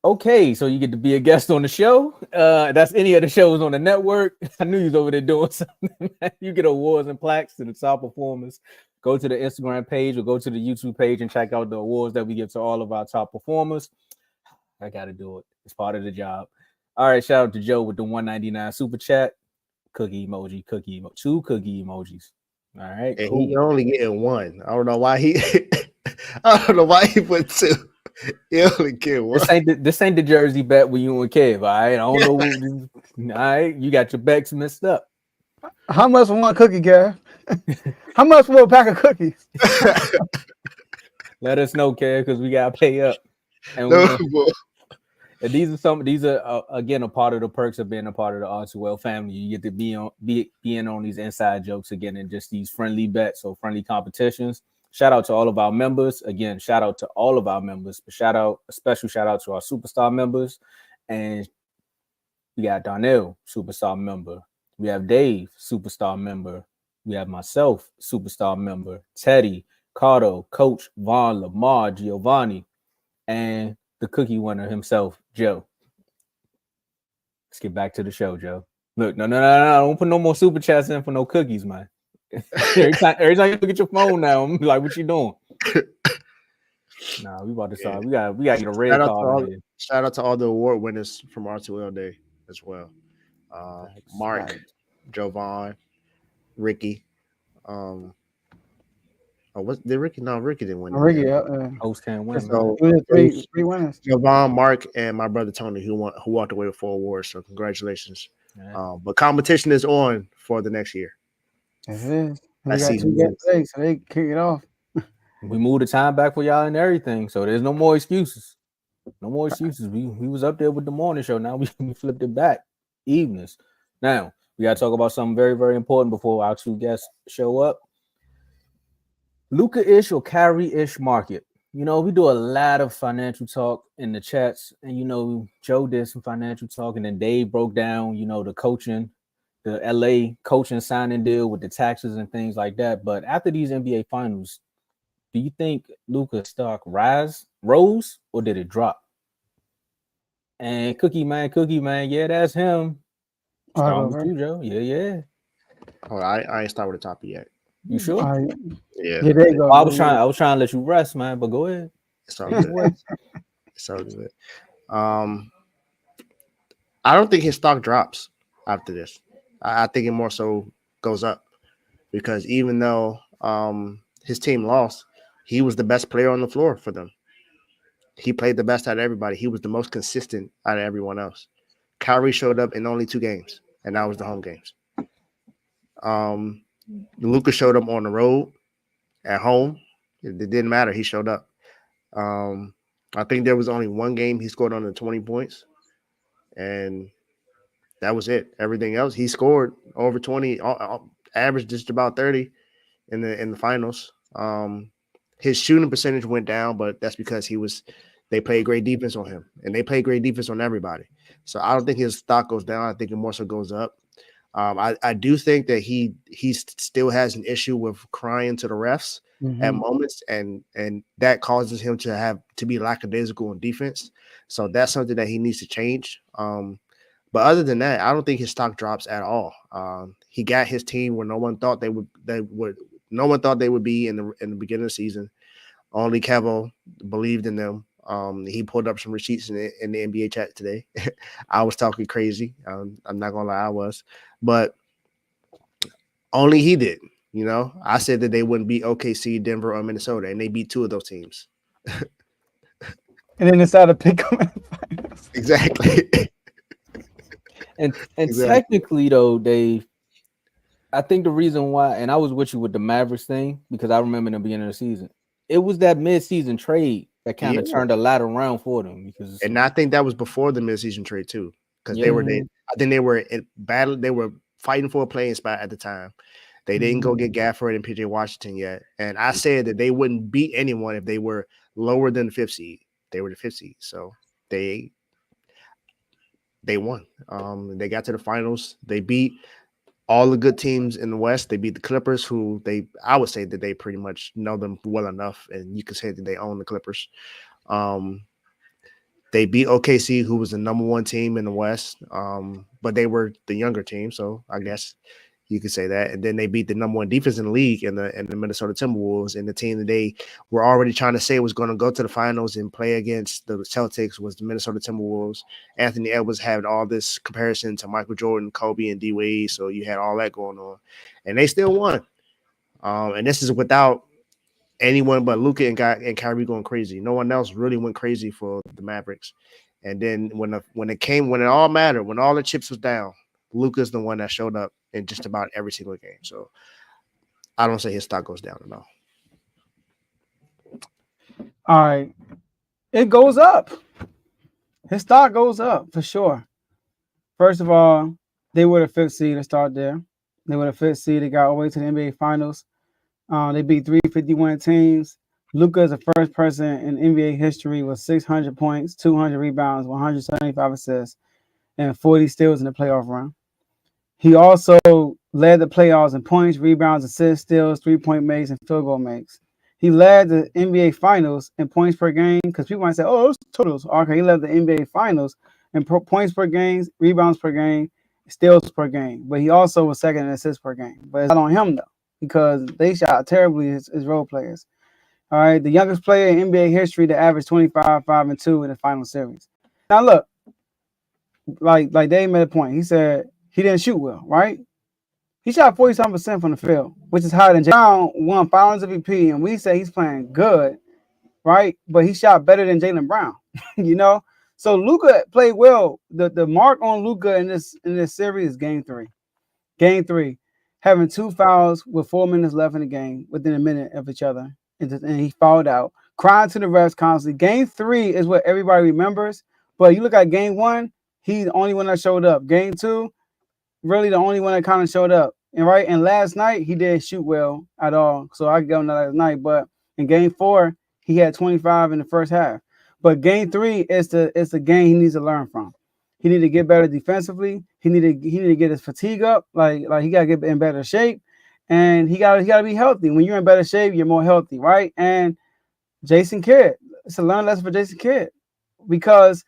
Okay, so you get to be a guest on the show. That's any of the shows on the network. I knew you was over there doing something. You get awards and plaques to the top performers. Go to the Instagram page or go to the YouTube page and check out the awards that we give to all of our top performers. I got to do it. It's part of the job. All right, shout out to Joe with the 199 super chat. Cookie emoji, 2 cookie emojis. All right, And cool. he only getting one. I don't know why he. I don't know why he put 2. He only get one. This ain't the Jersey bet with you and Kev. All right, I don't know. All right, you got your bets messed up. How much for one cookie, Kev? How much for a pack of cookies? Let us know, Kev, because we gotta pay up. And, and these are again a part of the perks of being a part of the R2L family. You get to be in on these inside jokes again and just these friendly bets or friendly competitions. Shout out to all of our members. Again, shout out to all of our members. A special shout out to our superstar members. And we got Darnell, superstar member. We have Dave, superstar member. We have myself, superstar member. Teddy, Cardo, Coach, Vaughn, Lamar, Giovanni, and the cookie winner himself, Joe. Let's get back to the show, Joe. Look, no. Don't put no more super chats in for no cookies, man. every time you look at your phone now, I'm like, what you doing? Nah, we about to start. We got to get a red card. Shout out to all the award winners from R2L Day as well. Mark, Jovan, Ricky. Ricky? No, Ricky didn't win. Ricky, host can't win. So three winners. Jovan, Mark, and my brother Tony, who walked away with 4 awards. So congratulations. Yeah. But competition is on for the next year. It is. We got 2 games today, so they kick it off. We moved the time back for y'all and everything, so there's no more excuses. No more excuses. We was up there with the morning show. Now we flipped it back. Evenings. Now we got to talk about something very, very important before our 2 guests show up. Luka-ish or Kyrie-ish market. You know, we do a lot of financial talk in the chats, and you know, Joe did some financial talk, and then Dave broke down, you know, the coaching, the LA coaching signing deal with the taxes and things like that. But after these NBA finals, do you think Luka's stock rose, or did it drop? And Cookie Man, yeah, that's him. Starting with you, Joe. Yeah. Oh, I ain't start with the topic yet. You sure? Yeah. There you go. I was trying to let you rest, man, but go ahead. It's all good. It's all good. I don't think his stock drops after this. I think it more so goes up because even though his team lost, he was the best player on the floor for them. He played the best out of everybody. He was the most consistent out of everyone else. Kyrie showed up in only 2 games, and that was the home games. Luka showed up on the road, at home. It didn't matter. He showed up. I think there was only 1 game he scored under 20 points, and that was it. Everything else, he scored over 20, averaged just about 30 in the finals. His shooting percentage went down, but that's because they played great defense on him, and they played great defense on everybody. So I don't think his stock goes down. I think it more so goes up. I do think that he still has an issue with crying to the refs at moments, and that causes him to be lackadaisical on defense. So that's something that he needs to change. But other than that, I don't think his stock drops at all. He got his team where no one thought they would be in the beginning of the season. Only Kevo believed in them. He pulled up some receipts in the NBA chat today. I was talking crazy. I'm not gonna lie, I was, but only he did. You know, I said that they wouldn't beat OKC, Denver, or Minnesota, and they beat 2 of those teams. And then decided to pick them in the finals. Exactly. And technically, though, I think the reason why, and I was with you with the Mavericks thing, because I remember in the beginning of the season, it was that mid-season trade that kind of turned a lot around for them. And I think that was before the mid-season trade too, because I think they were in battle. They were fighting for a playing spot at the time. They didn't go get Gafford and PJ Washington yet. And I said that they wouldn't beat anyone if they were lower than the 5th seed. They were the 5th seed, so they won. They got to the finals. They beat all the good teams in the West. They beat the Clippers, who I would say that they pretty much know them well enough, and you could say that they own the Clippers. They beat OKC, who was the number one team in the West, but they were the younger team, so I guess you could say that. And then they beat the number one defense in the league in the Minnesota Timberwolves, and the team that they were already trying to say was going to go to the finals and play against the Celtics was the Minnesota Timberwolves. Anthony Edwards had all this comparison to Michael Jordan, Kobe, and D Wade, so you had all that going on, and they still won. And this is without anyone but Luka and Kyrie going crazy. No one else really went crazy for the Mavericks. And then when it all mattered, when all the chips was down, Luka's the one that showed up in just about every single game. So I don't say his stock goes down at all. All right. It goes up. His stock goes up for sure. First of all, they were the 5th seed to start there. They were the 5th seed. They got all the way to the NBA Finals. They beat 351 teams. Luka is the first person in NBA history with 600 points, 200 rebounds, 175 assists, and 40 steals in the playoff run. He also led the playoffs in points, rebounds, assists, steals, three-point makes, and field goal makes. He led the NBA Finals in points per game because people might say, oh, those totals. Okay, he led the NBA Finals in points per game, rebounds per game, steals per game. But he also was second in assists per game. But it's not on him, though, because they shot terribly as role players. All right, the youngest player in NBA history to average 25, 5, and 2 in the final series. Now, look, like Dave made a point. He said he didn't shoot well, right? He shot 47% from the field, which is higher than Jaylen Brown won Finals MVP, and we say he's playing good, right? But he shot better than Jaylen Brown, you know? So Luka played well. The mark on Luka in this series is game 3. Game 3, having 2 fouls with 4 minutes left in the game within a minute of each other. And he fouled out, crying to the refs constantly. Game 3 is what everybody remembers. But you look at game 1, he's the only one that showed up. Game 2, really the only one that kind of showed up. And last night, he didn't shoot well at all. So I give him that last night. But in game 4, he had 25 in the first half. But game 3 is the game he needs to learn from. He needs to get better defensively. He need to get his fatigue up. Like he got to get in better shape. And he got to be healthy. When you're in better shape, you're more healthy, right? And Jason Kidd, it's a learn lesson for Jason Kidd, because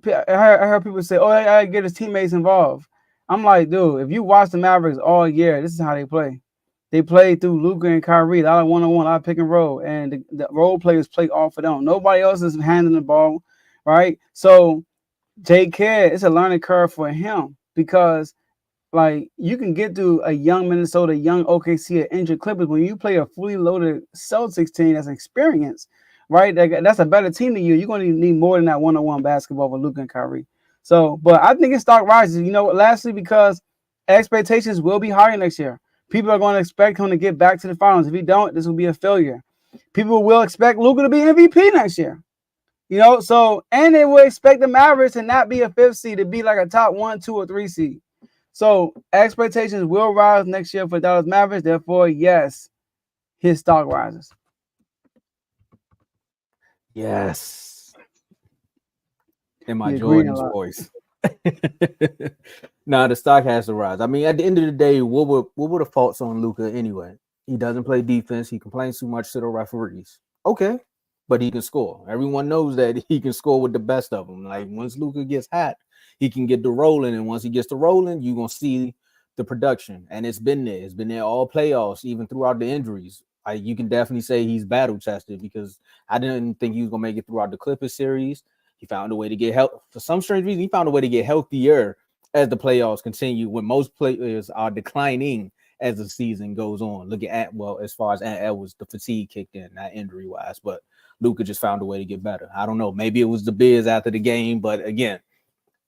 I heard people say, "Oh, I gotta get his teammates involved." I'm like, dude, if you watch the Mavericks all year, this is how they play. They play through Luka and Kyrie, a lot of one-on-one, a lot of pick and roll, and the role players play off of them. Nobody else is handling the ball, right? So J. Kidd, it's a learning curve for him, because like you can get through a young Minnesota, young OKC, injured Clippers. When you play a fully loaded Celtics team that's experienced, right? That's a better team than you. You're going to need more than that one-on-one basketball with Luka and Kyrie. So, but I think his stock rises. You know, lastly, because expectations will be higher next year. People are going to expect him to get back to the finals. If he don't, this will be a failure. People will expect Luka to be MVP next year. You know, so, and they will expect the Mavericks to not be a 5th seed, to be like a top 1, 2, or 3 seed. So expectations will rise next year for Dallas Mavericks. Therefore, yes, his stock rises. Yes. In my Jordan's voice. Nah, the stock has to rise. I mean, at the end of the day, what were the faults on Luka anyway? He doesn't play defense. He complains too much to the referees. Okay, but he can score. Everyone knows that he can score with the best of them. Like once Luka gets hot, he can get the rolling, and once he gets the rolling, you're gonna see the production. And it's been there. It's been there all playoffs, even throughout the injuries. You can definitely say he's battle tested, because I didn't think he was gonna make it throughout the Clippers series. He found a way to get help. For some strange reason, he found a way to get healthier as the playoffs continue, when most players are declining as the season goes on. Look at, well, as far as Ant Edwards, the fatigue kicked in, not injury-wise, but Luka just found a way to get better. I don't know. Maybe it was the biz after the game, but again,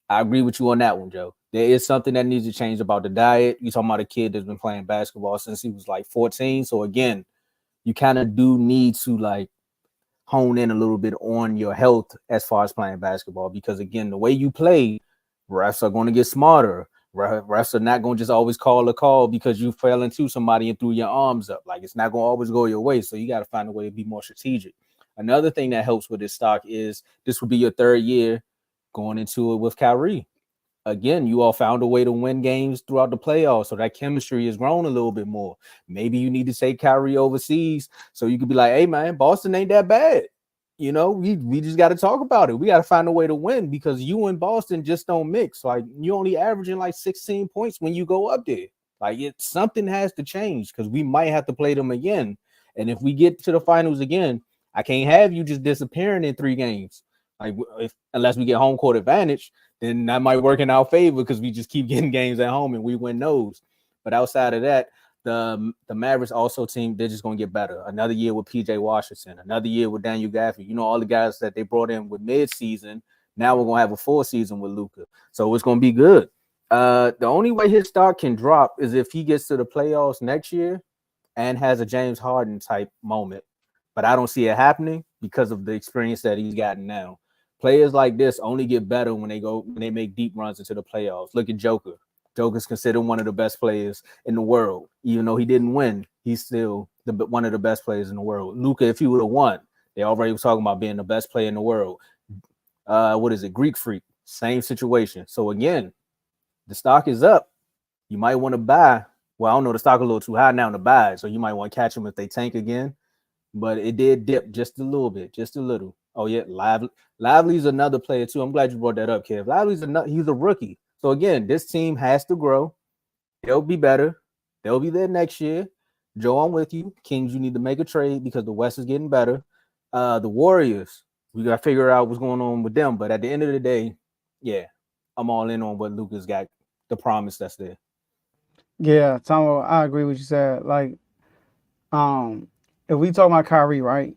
I agree with you on that one, Joe. There is something that needs to change about the diet. You're talking about a kid that's been playing basketball since he was like 14. So again, you kind of do need to like hone in a little bit on your health as far as playing basketball, because again, the way you play, refs are going to get smarter. Refs are not going to just always call a call because you fell into somebody and threw your arms up. Like it's not going to always go your way. So you got to find a way to be more strategic. Another thing that helps with this stock is this will be your 3rd year going into it with Kyrie. Again, you all found a way to win games throughout the playoffs, so that chemistry has grown a little bit more. Maybe you need to take Kyrie overseas so you could be like, hey, man, Boston ain't that bad. you know, we just got to talk about it. We got to find a way to win because you and Boston just don't mix. Like you only averaging like 16 points when you go up there. Like something has to change because we might have to play them again. And if we get to the finals again, I can't have you just disappearing in 3 games. Like unless we get home court advantage, then that might work in our favor because we just keep getting games at home and we win those. But outside of that, the Mavericks also team, they're just going to get better. Another year with PJ Washington, another year with Daniel Gafford. You know, all the guys that they brought in with mid-season. Now we're going to have a full season with Luka. So it's going to be good. The only way his stock can drop is if he gets to the playoffs next year and has a James Harden type moment. But I don't see it happening because of the experience that he's gotten now. Players like this only get better when they make deep runs into the playoffs. Look at Joker. Joker's considered one of the best players in the world. Even though he didn't win, he's still one of the best players in the world. Luka, if he would have won, they already was talking about being the best player in the world. What is it? Greek Freak, same situation. So again, the stock is up. You might want to buy. Well, I don't know, the stock a little too high now to buy, so you might want to catch them if they tank again. But it did dip just a little bit, just a little. Oh yeah, Lively's another player too. I'm glad you brought that up, Kev. He's a rookie. So again, this team has to grow. They'll be better. They'll be there next year. Joe, I'm with you. Kings, you need to make a trade because the West is getting better. The Warriors, we got to figure out what's going on with them. But at the end of the day, yeah, I'm all in on what Luka's got, the promise that's there. Yeah, Tomo, I agree with you said. Like, if we talk about Kyrie, right?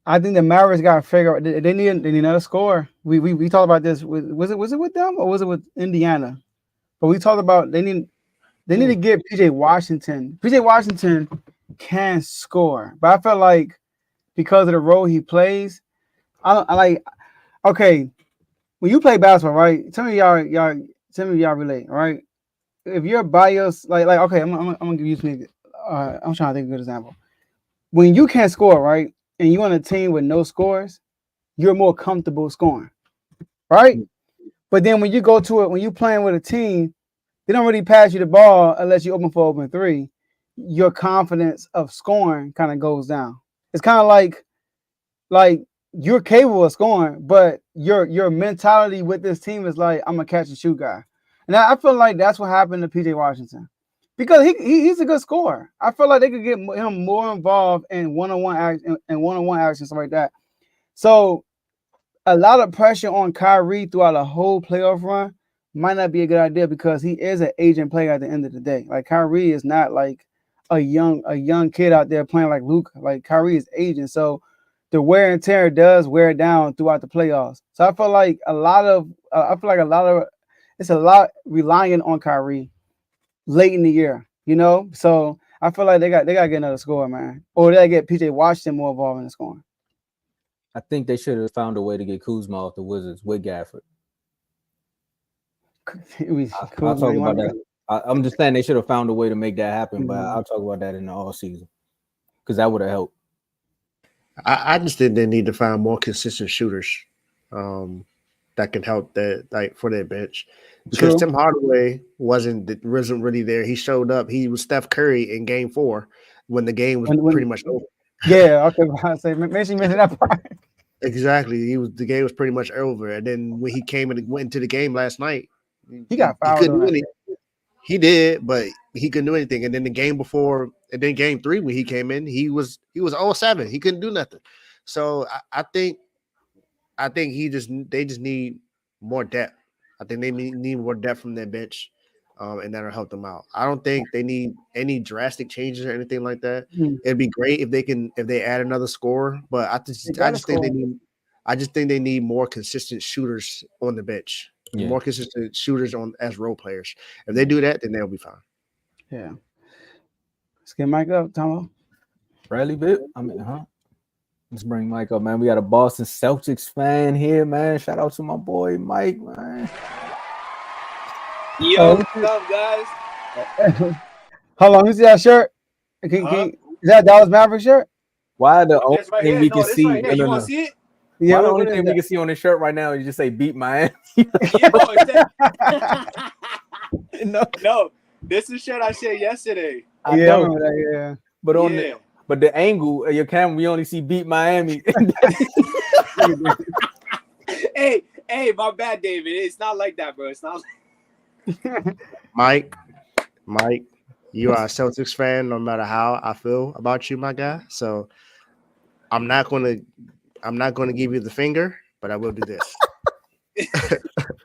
I think the Mavericks got to figure out they need another score. We talked about this. Was it with them or was it with Indiana? But we talked about they need to get PJ Washington. PJ Washington can score, but I feel like because of the role he plays, okay, when you play basketball, right? Tell me y'all relate, right? If you're biased, like okay, I'm gonna give you some. I'm trying to think of a good example. When you can't score, right, and you're on a team with no scores, you're more comfortable scoring, right? But then when you go to it, when you're playing with a team, they don't really pass you the ball unless you open for open three. Your confidence of scoring kind of goes down. It's kind of like you're capable of scoring, but your mentality with this team is like, I'm a catch and shoot guy. And I feel like that's what happened to PJ Washington. Because he's a good scorer. I feel like they could get him more involved in one-on-one action, stuff like that. So a lot of pressure on Kyrie throughout a whole playoff run might not be a good idea because he is an aging player at the end of the day. Like Kyrie is not like a young kid out there playing like Luka. Like Kyrie is aging, so the wear and tear does wear down throughout the playoffs. So I feel like it's a lot relying on Kyrie late in the year, you know. So I feel like they got to get another scorer, man, or they get PJ Washington more involved in the scoring. I think they should have found a way to get Kuzma off the Wizards with Gafford. I'll talk about that. I'm just saying they should have found a way to make that happen, but I'll talk about that in the off season because that would have helped. I just think they need to find more consistent shooters that can help that, like, for their bench. Because Tim Hardaway wasn't really there. He showed up. He was Steph Curry in Game 4 when the game was pretty much over. Yeah, okay. I say make sure you mention that part. Exactly. The game was pretty much over, and then when he came and went into the game last night, he got fouled. He did, but he couldn't do anything. And then the game before, and then Game 3 when he came in, he was 0-7. He couldn't do nothing. So I think they just need more depth. I think they need more depth from their bench, and that'll help them out. I don't think they need any drastic changes or anything like that. It'd be great if they add another scorer, but I just think they need more consistent shooters on the bench. Yeah. More consistent shooters as role players. If they do that, then they'll be fine. Yeah. Let's get Mike up, Tomo. Bradley Bip. Let's bring Mike up, man. We got a Boston Celtics fan here, man. Shout out to my boy Mike, man. Yo, what's up, guys? Hold on, you see that shirt? Is that Dallas Maverick shirt? Why the only thing we can see? Right, you want to see it? Yeah, the only thing we can see on the shirt right now is just say "Beat Miami." No, this is shirt I shared yesterday. I know that, yeah. But but the angle of your camera, we only see beat Miami. Hey, my bad, David. It's not like that, bro. It's not. Mike, you are a Celtics fan. No matter how I feel about you, my guy. So I'm not gonna give you the finger, but I will do this.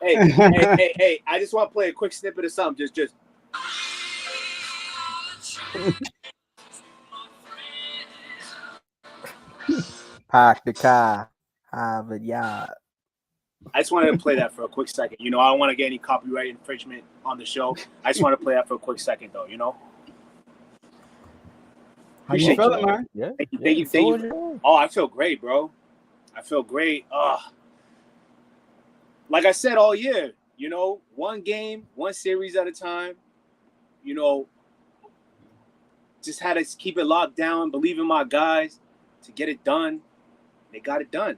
Hey! I just want to play a quick snippet of something. Just. Park the car, have a yard. I just wanted to play that for a quick second. You know, I don't want to get any copyright infringement on the show. I just want to play that for a quick second, though. You know. How you feeling, man? Yeah. Thank you. Oh, I feel great, bro. I feel great. Like I said all year, you know, one game, one series at a time. You know, just had to keep it locked down, believe in my guys to get it done. They got it done.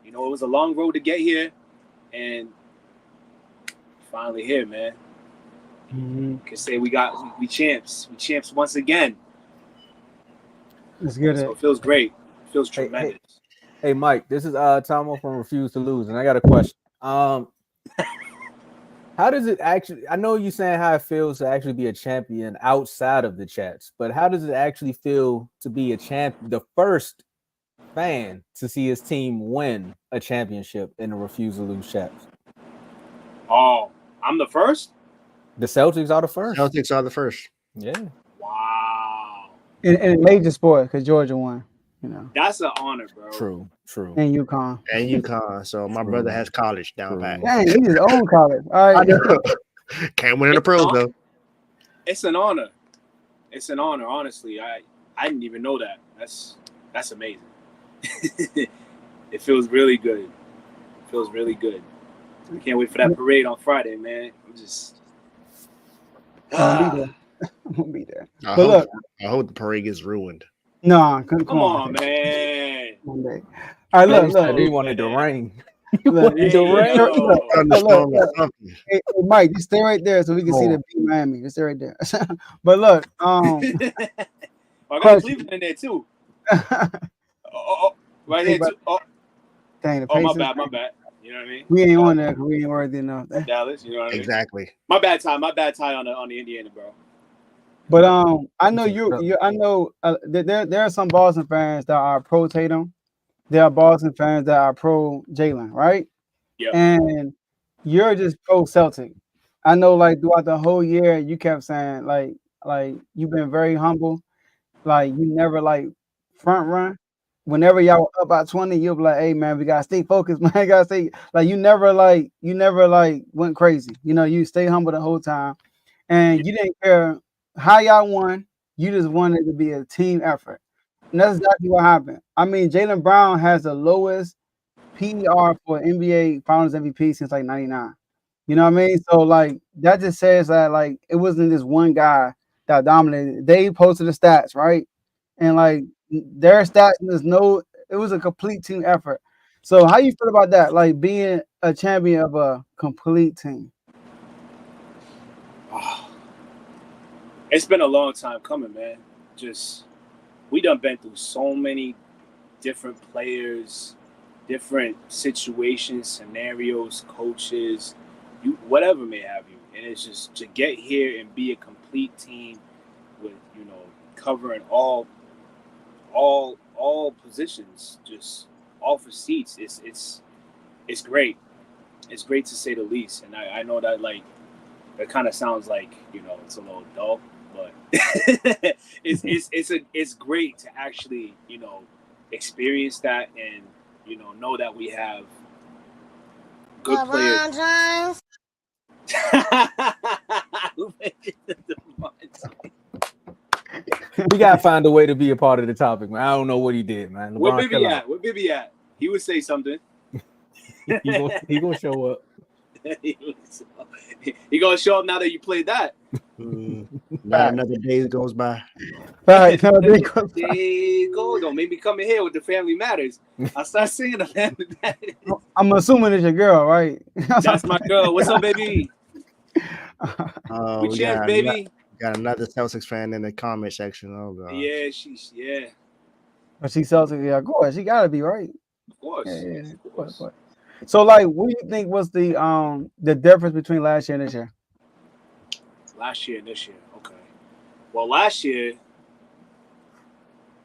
You know, it was a long road to get here, and finally here, man. Can say we champs. We champs once again. Let's get So it. it feels great. It feels tremendous. Hey, Mike, this is Tomo from Refuse to Lose, and I got a question. How does it actually? I know you're saying how it feels to actually be a champion outside of the chats, but how does it actually feel to be a the first fan to see his team win a championship in the Refuse to Lose chats? Oh, I'm the first? The Celtics are the first. Celtics are the first. Yeah. Wow. In a major sport, because Georgia won. You know. That's an honor, bro. True. And UConn. So my brother has college down pat. Dang, he just own college. All right. Can't win in the pros though. It's an honor. It's an honor, honestly. I didn't even know that. That's amazing. It feels really good. It feels really good. I can't wait for that parade on Friday, man. I'm just I'm gonna be there. I hope the parade gets ruined. No, come on, man. One day. All right, look. He wanted to rain. Look, Hey, Hey, Mike, just stay right there so we can see the beat Miami. Just stay right there. But look, I got Cleveland in there too. Right here too. Dang, my bad. You know what I mean? We ain't on there because we ain't worthy enough. Dallas, you know what I mean? Exactly. My bad tie on the Indiana, bro. But I know there are some Boston fans that are pro Tatum. There are Boston fans that are pro Jalen, right? Yeah. And you're just pro Celtic. I know, like throughout the whole year, you kept saying like you've been very humble. Like you never like front run. Whenever y'all up by 20, you'll be like, "Hey man, we gotta stay focused, man. I gotta stay." Like you never went crazy. You know, you stay humble the whole time, and you didn't care how y'all won. You just wanted it to be a team effort, and that's exactly what happened. I mean, Jaylen Brown has the lowest PER for NBA Finals MVP since like '99. You know what I mean? So like that just says that like it wasn't this one guy that dominated. They posted the stats, right? And like their stats, it was a complete team effort. So how you feel about that? Like being a champion of a complete team. It's been a long time coming, man. Just we done been through so many different players, different situations, scenarios, coaches, whatever may have you. And it's just to get here and be a complete team with, you know, covering all positions, just all for seats. It's great. It's great to say the least. And I know that like that kind of sounds like, you know, it's a little dull, but it's great to actually, you know, experience that and, you know that we have good players. We gotta find a way to be a part of the topic, man. I don't know what he did, man. Where Bibby at? Where Bibby at? He would say something. he gonna show up. He gonna show up now that you played that. Not another day goes by. Right. Don't make me come in here with the Family Matters. I start singing the Family Matters. I'm assuming it's your girl, right? That's my girl. What's up, baby? We champs, baby. Got another Celtics fan in the comment section. Oh god. Yeah, But she Celtics, yeah, of course, she gotta be right. of course. Yeah, Of course. So, like, what do you think was the difference between last year and this year? Last year and this year. Okay. Well, last year,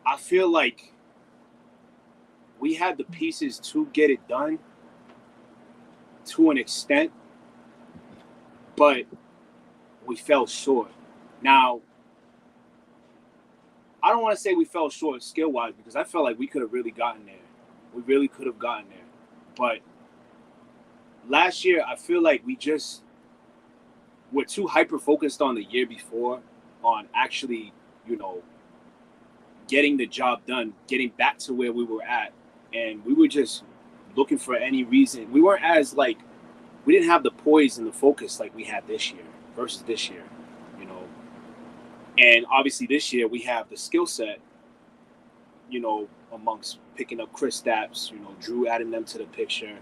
I feel like we had the pieces to get it done to an extent, but we fell short. Now, I don't want to say we fell short skill-wise because I felt like we could have really gotten there. We really could have gotten there. But last year, I feel like we're too hyper-focused on the year before, on actually, getting the job done, getting back to where we were at. And we were just looking for any reason. We weren't we didn't have the poise and the focus like we had this year versus this year, And obviously this year we have the skill set, amongst picking up Chris Stapps, Drew adding them to the picture,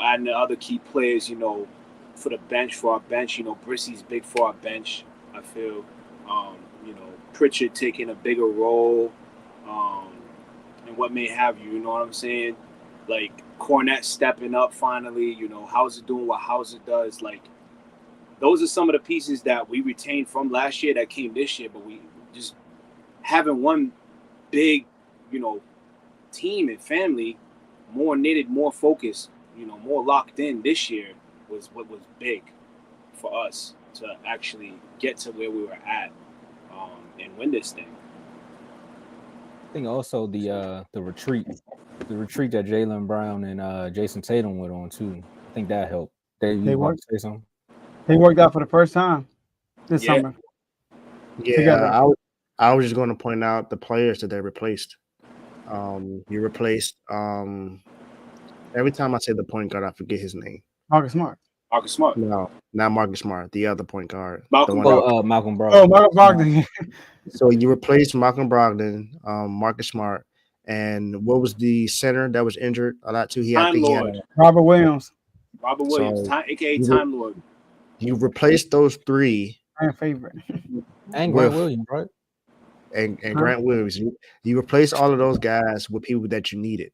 adding the other key players, for the bench, for our bench. Brissy's big for our bench, I feel. Pritchard taking a bigger role, and what may have you, know what I'm saying? Like Cornette stepping up finally, Hauser doing what Hauser does. Like, those are some of the pieces that we retained from last year that came this year, but we just having one big, team and family, more knitted, more focused, more locked in this year was what was big for us to actually get to where we were at and win this thing. I think also the retreat that Jaylen Brown and Jason Tatum went on too. I think that helped. They want to say something? They worked out for the first time this summer. Yeah, I was just going to point out the players that they replaced. You replaced every time I say the point guard, I forget his name. Marcus Smart. No, not Marcus Smart. The other point guard. Malcolm Brogdon. Oh, Malcolm Brogdon. So you replaced Malcolm Brogdon, Marcus Smart, and what was the center that was injured a lot too? Robert Williams. aka Time Lord. You replaced those three. My favorite. And Grant Williams, right? And Grant Williams. You replaced all of those guys with people that you needed.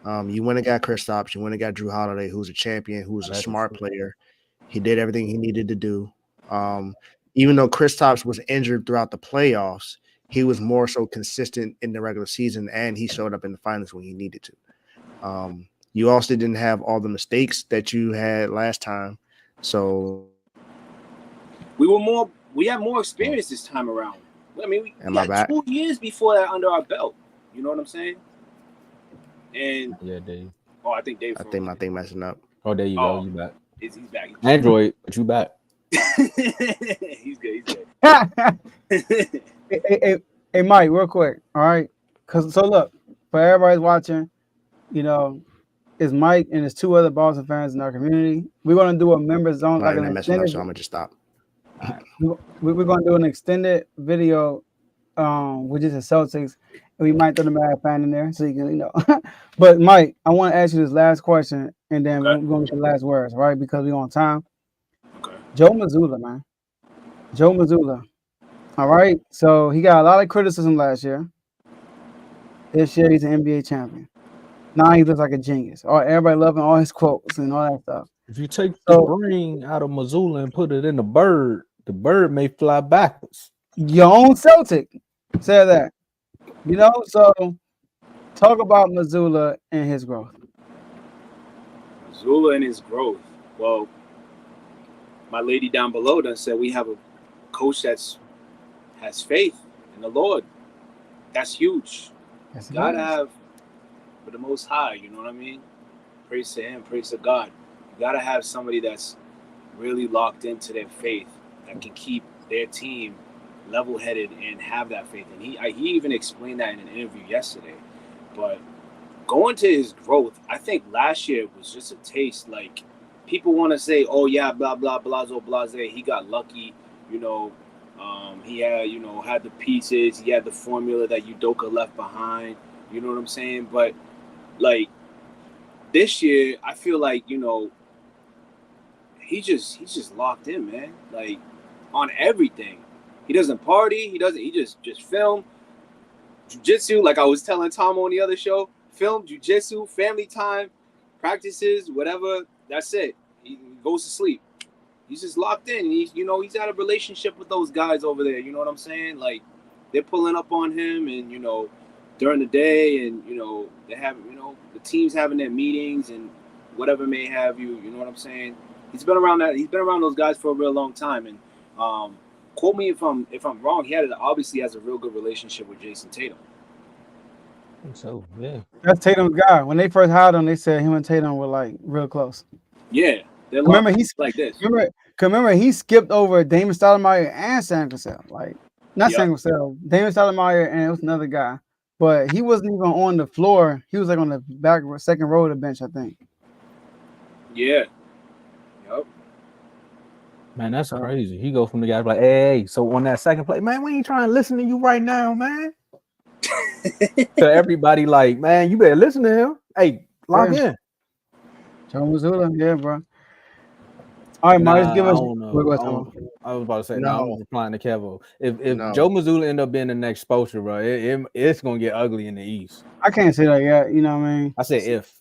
You went and got Kristaps. You went and got Drew Holiday, who's a champion, who's a smart player. He did everything he needed to do. Even though Kristaps was injured throughout the playoffs, he was more so consistent in the regular season, and he showed up in the finals when he needed to. You also didn't have all the mistakes that you had last time. So we had more experience this time around. I mean, we got 2 years before that under our belt. You know what I'm saying? And yeah, Dave. Oh, I think Dave. I think my thing messing up. Oh, there you go. You back? He's back. Android, but you back? He's good. Hey, Mike, real quick. All right, so look, for everybody's watching, it's Mike and there's 2 other Boston fans in our community. We're gonna do a member zone. So I'm gonna just stop. We're gonna do an extended video, which is the Celtics. We might throw the Mad fan in there so you can, But Mike, I want to ask you this last question, and then we're going to the last words, right? Because we're on time. Okay. Joe Mazzulla, man. Joe Mazzulla. All right. So he got a lot of criticism last year. This year he's an NBA champion. Now he looks like a genius. Everybody loving all his quotes and all that stuff. If you take the ring out of Mazzulla and put it in the bird may fly backwards. Your own Celtic said that. So talk about Mazzulla and his growth. Well, my lady down below done said we have a coach that's has faith in the Lord. That's huge. Gotta have for the Most High, you know what I mean? Praise to Him, praise to God. You gotta have somebody that's really locked into their faith that can keep their team level-headed and have that faith. And he even explained that in an interview yesterday. But going to his growth, I think last year was just a taste. Like, people want to say, oh yeah, blah blah blase. He got lucky, he had the pieces, he had the formula that Udoka left behind, you know what I'm saying? But like this year, I feel like, he's just locked in, man. Like, on everything. He doesn't party. He just film. Jiu-jitsu, like I was telling Tom on the other show, film, jiu-jitsu, family time, practices, whatever. That's it. He goes to sleep. He's just locked in. He's got a relationship with those guys over there. You know what I'm saying? Like, they're pulling up on him, and during the day, and they have the team's having their meetings and whatever may have you. You know what I'm saying? He's been around that. He's been around those guys for a real long time, and quote me if I'm wrong. He obviously has a real good relationship with Jason Tatum. I think so, yeah. That's Tatum's guy. When they first hired him, they said him and Tatum were like real close. Yeah, remember he's like this. Remember he skipped over Damon Stoudemire and Sam Cassell. Like Sam Cassell, Damon Stoudemire, and it was another guy. But he wasn't even on the floor. He was like on the back second row of the bench, I think. Yeah. Yep. Man, that's crazy. He go from the guy like, hey, so on that second play, man, we ain't trying to listen to you right now, man. So everybody like, man, you better listen to him. Hey, lock in. Tomo Dave, yeah, bro. All right, Mike, give us. I was about to say, no, I'm replying to Kevo. If Joe Mazzulla end up being the next poster, bro, it's gonna get ugly in the East. I can't say that yet. You know what I mean? I said if.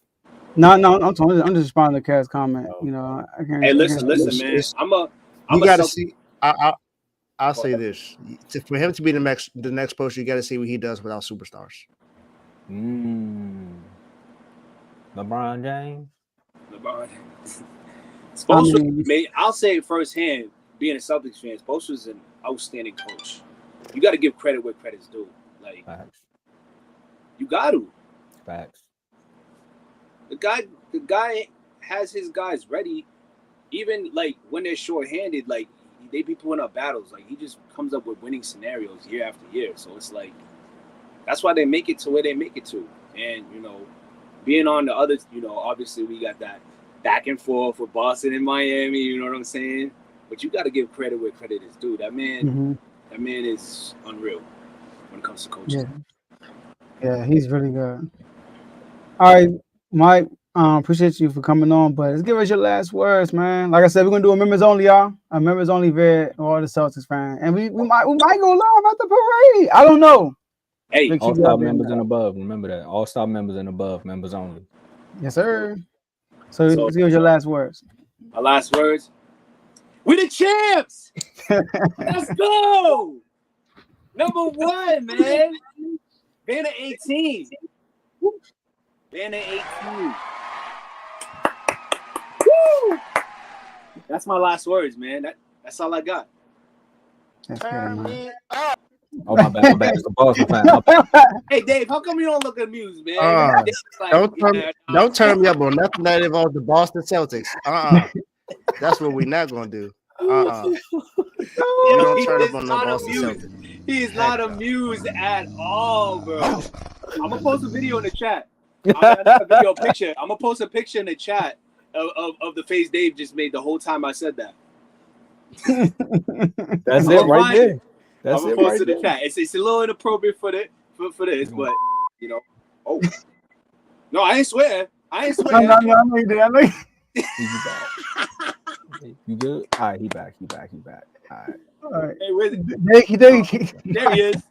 No, I'm just responding to Kev's comment. I can't. Hey, listen, man. You gotta see. I'll say this: for him to be the next poster, you got to see what he does without superstars. LeBron James. I'll say it firsthand, being a Celtics fan, Spoelstra's an outstanding coach. You got to give credit where credit's due. Like, Facts. You got to. Facts. The guy has his guys ready, even like when they're shorthanded. Like they be pulling up battles. Like he just comes up with winning scenarios year after year. So it's like that's why they make it to where they make it to. And being on the other, obviously we got that back and forth with Boston and Miami. You know what I'm saying? But you got to give credit where credit is due. That man, that man is unreal when it comes to coaching. Yeah, he's really good. All right, Mike. Appreciate you for coming on, but let's give us your last words, man. Like I said, we're gonna do a members only, y'all. A members only vid for all the Celtics fans, and we might go live at the parade. I don't know. Hey, all-star members and above. Remember that. All-star members and above, members only. Yes, sir. So let's give us your last words. My last words. We the champs. Let's go. Number 1, man. Banner 18. Banner 18. Woo! That's my last words, man. That's all I got. Turn me up. Oh, my bad. It's the Boston fan. Hey, Dave, how come you don't look amused, man? Don't turn me up on nothing that involves the Boston Celtics. That's what we're not gonna do. You don't turn up on the Boston Celtics. He is not amused at all, bro. I'm gonna post a video in the chat. I'm gonna post a picture in the chat of the face Dave just made the whole time I said that. That's it right there. I'm gonna post it in the chat. It's a little inappropriate for this, but Oh no, I ain't swear. I know you did. I know you. You good? All right, he back. All right. Hey, where's it? There he is.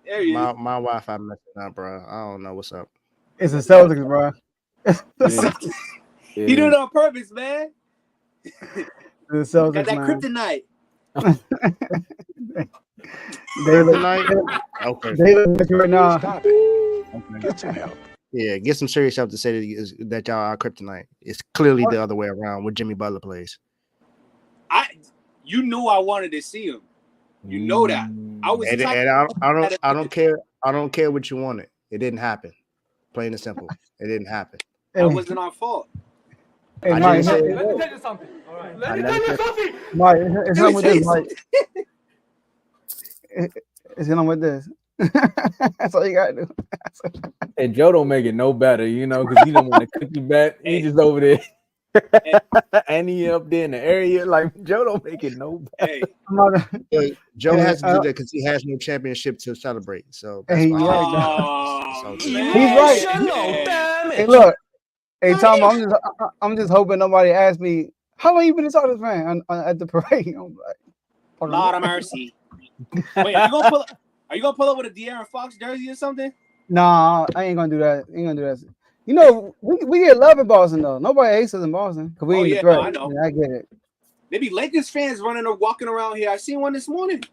There he is. My Wi-Fi messing up, bro. I don't know what's up. It's the Celtics, bro. He did it on purpose, man. The Celtics, got that man. kryptonite. Okay. David, right now. Get some help. Yeah, get some serious help to say that y'all are kryptonite. It's clearly the other way around where Jimmy Butler plays. You knew I wanted to see him. You know that. I don't care. I don't care what you wanted. It didn't happen. Plain and simple. It didn't happen. That wasn't our fault. Hey, I Mike, didn't say Let me tell you something. All right. Let me tell you something. Mike, it's not with this, Mike. It's not with this. That's all you gotta do. And Joe don't make it no better, because he don't want to cook you back. He just over there. And he up there in the area. Like, Joe don't make it no better. Joe has to do that because he has no championship to celebrate. So that's he's right. Hey, look. Hey, Tom, I'm just hoping nobody asks me, how long you been a Celtics fan at the parade? I'm like, Lord of mercy. Wait, are you gonna pull up with a De'Aaron Fox jersey or something? Nah, I ain't gonna do that. You know, we get love in Boston though. Nobody hates us in Boston because we ain't the threat. I know. Yeah, I get it. There be Lakers fans running or walking around here. I seen one this morning.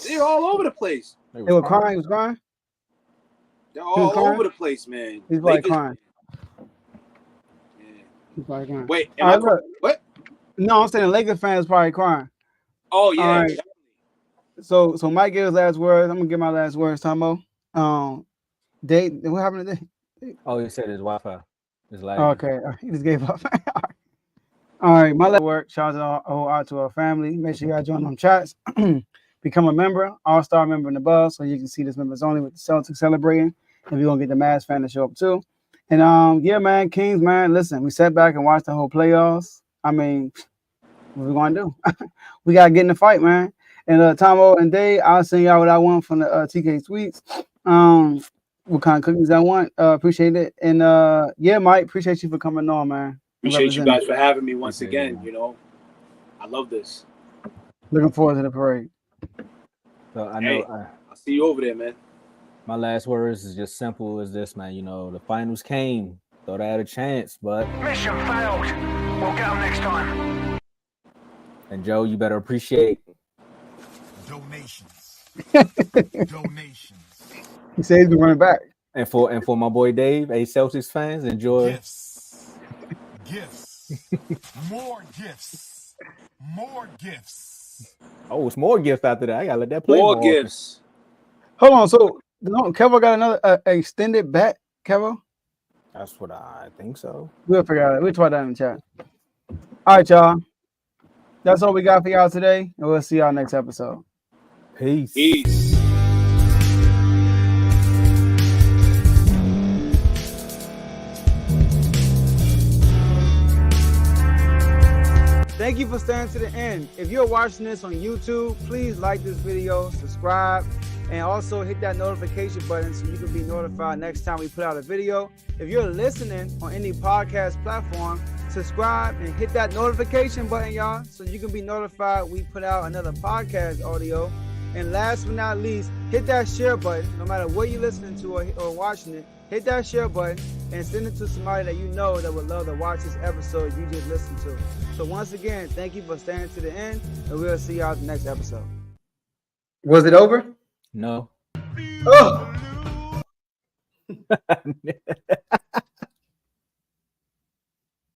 They're all over the place. They were crying. He was crying. They're all over the place, man. He's probably Lakers, crying. yeah. He's probably crying. Wait, what? No, I'm saying the Lakers fans probably crying. Oh yeah. All right. So Mike gave his last words. I'm gonna give my last words, Tomo. Date. What happened today? Oh, he said his Wi-Fi is like. Okay, he just gave up. All right, my last word. Shout out to our family. Make sure you guys join them chats. Become a member, all-star member and above, so you can see this members only with the Celtics celebrating. And we're gonna get the Mavs fan to show up too. And yeah, man, Kings, man. Listen, we sat back and watched the whole playoffs. I mean, what we gonna do? We gotta get in the fight, man. And Tomo and Dave, I'll send y'all what I want from the TK Sweets. What kind of cookies I want. Appreciate it. And yeah, Mike, appreciate you for coming on, man. Appreciate you guys for having me once again. You know, I love this. Looking forward to the parade. So I know. I'll see you over there, man. My last words is just simple as this, man. You know, the finals came. Thought I had a chance, but Mission failed. We'll get them next time. And Joe, you better appreciate donations. He said he's been running back. And for my boy Dave, Celtics fans, enjoy. Gifts. More gifts. Oh, it's more gifts after that. I gotta let that play. More gifts. Hold on. So Kevo got another extended bet, Kevo? That's what I think so. We'll figure it out. We'll try that in the chat. All right, y'all. That's all we got for y'all today. And we'll see y'all next episode. Peace. Thank you for staying to the end. If you're watching this on YouTube, please like this video, subscribe, and also hit that notification button so you can be notified next time we put out a video. If you're listening on any podcast platform, subscribe and hit that notification button, y'all, so you can be notified we put out another podcast audio. And last but not least, hit that share button, no matter what you're listening to or watching it. Hit that share button and send it to somebody that you know that would love to watch this episode you just listened to. So once again, thank you for staying to the end, and we'll see y'all at the next episode. Was it over? No. Oh!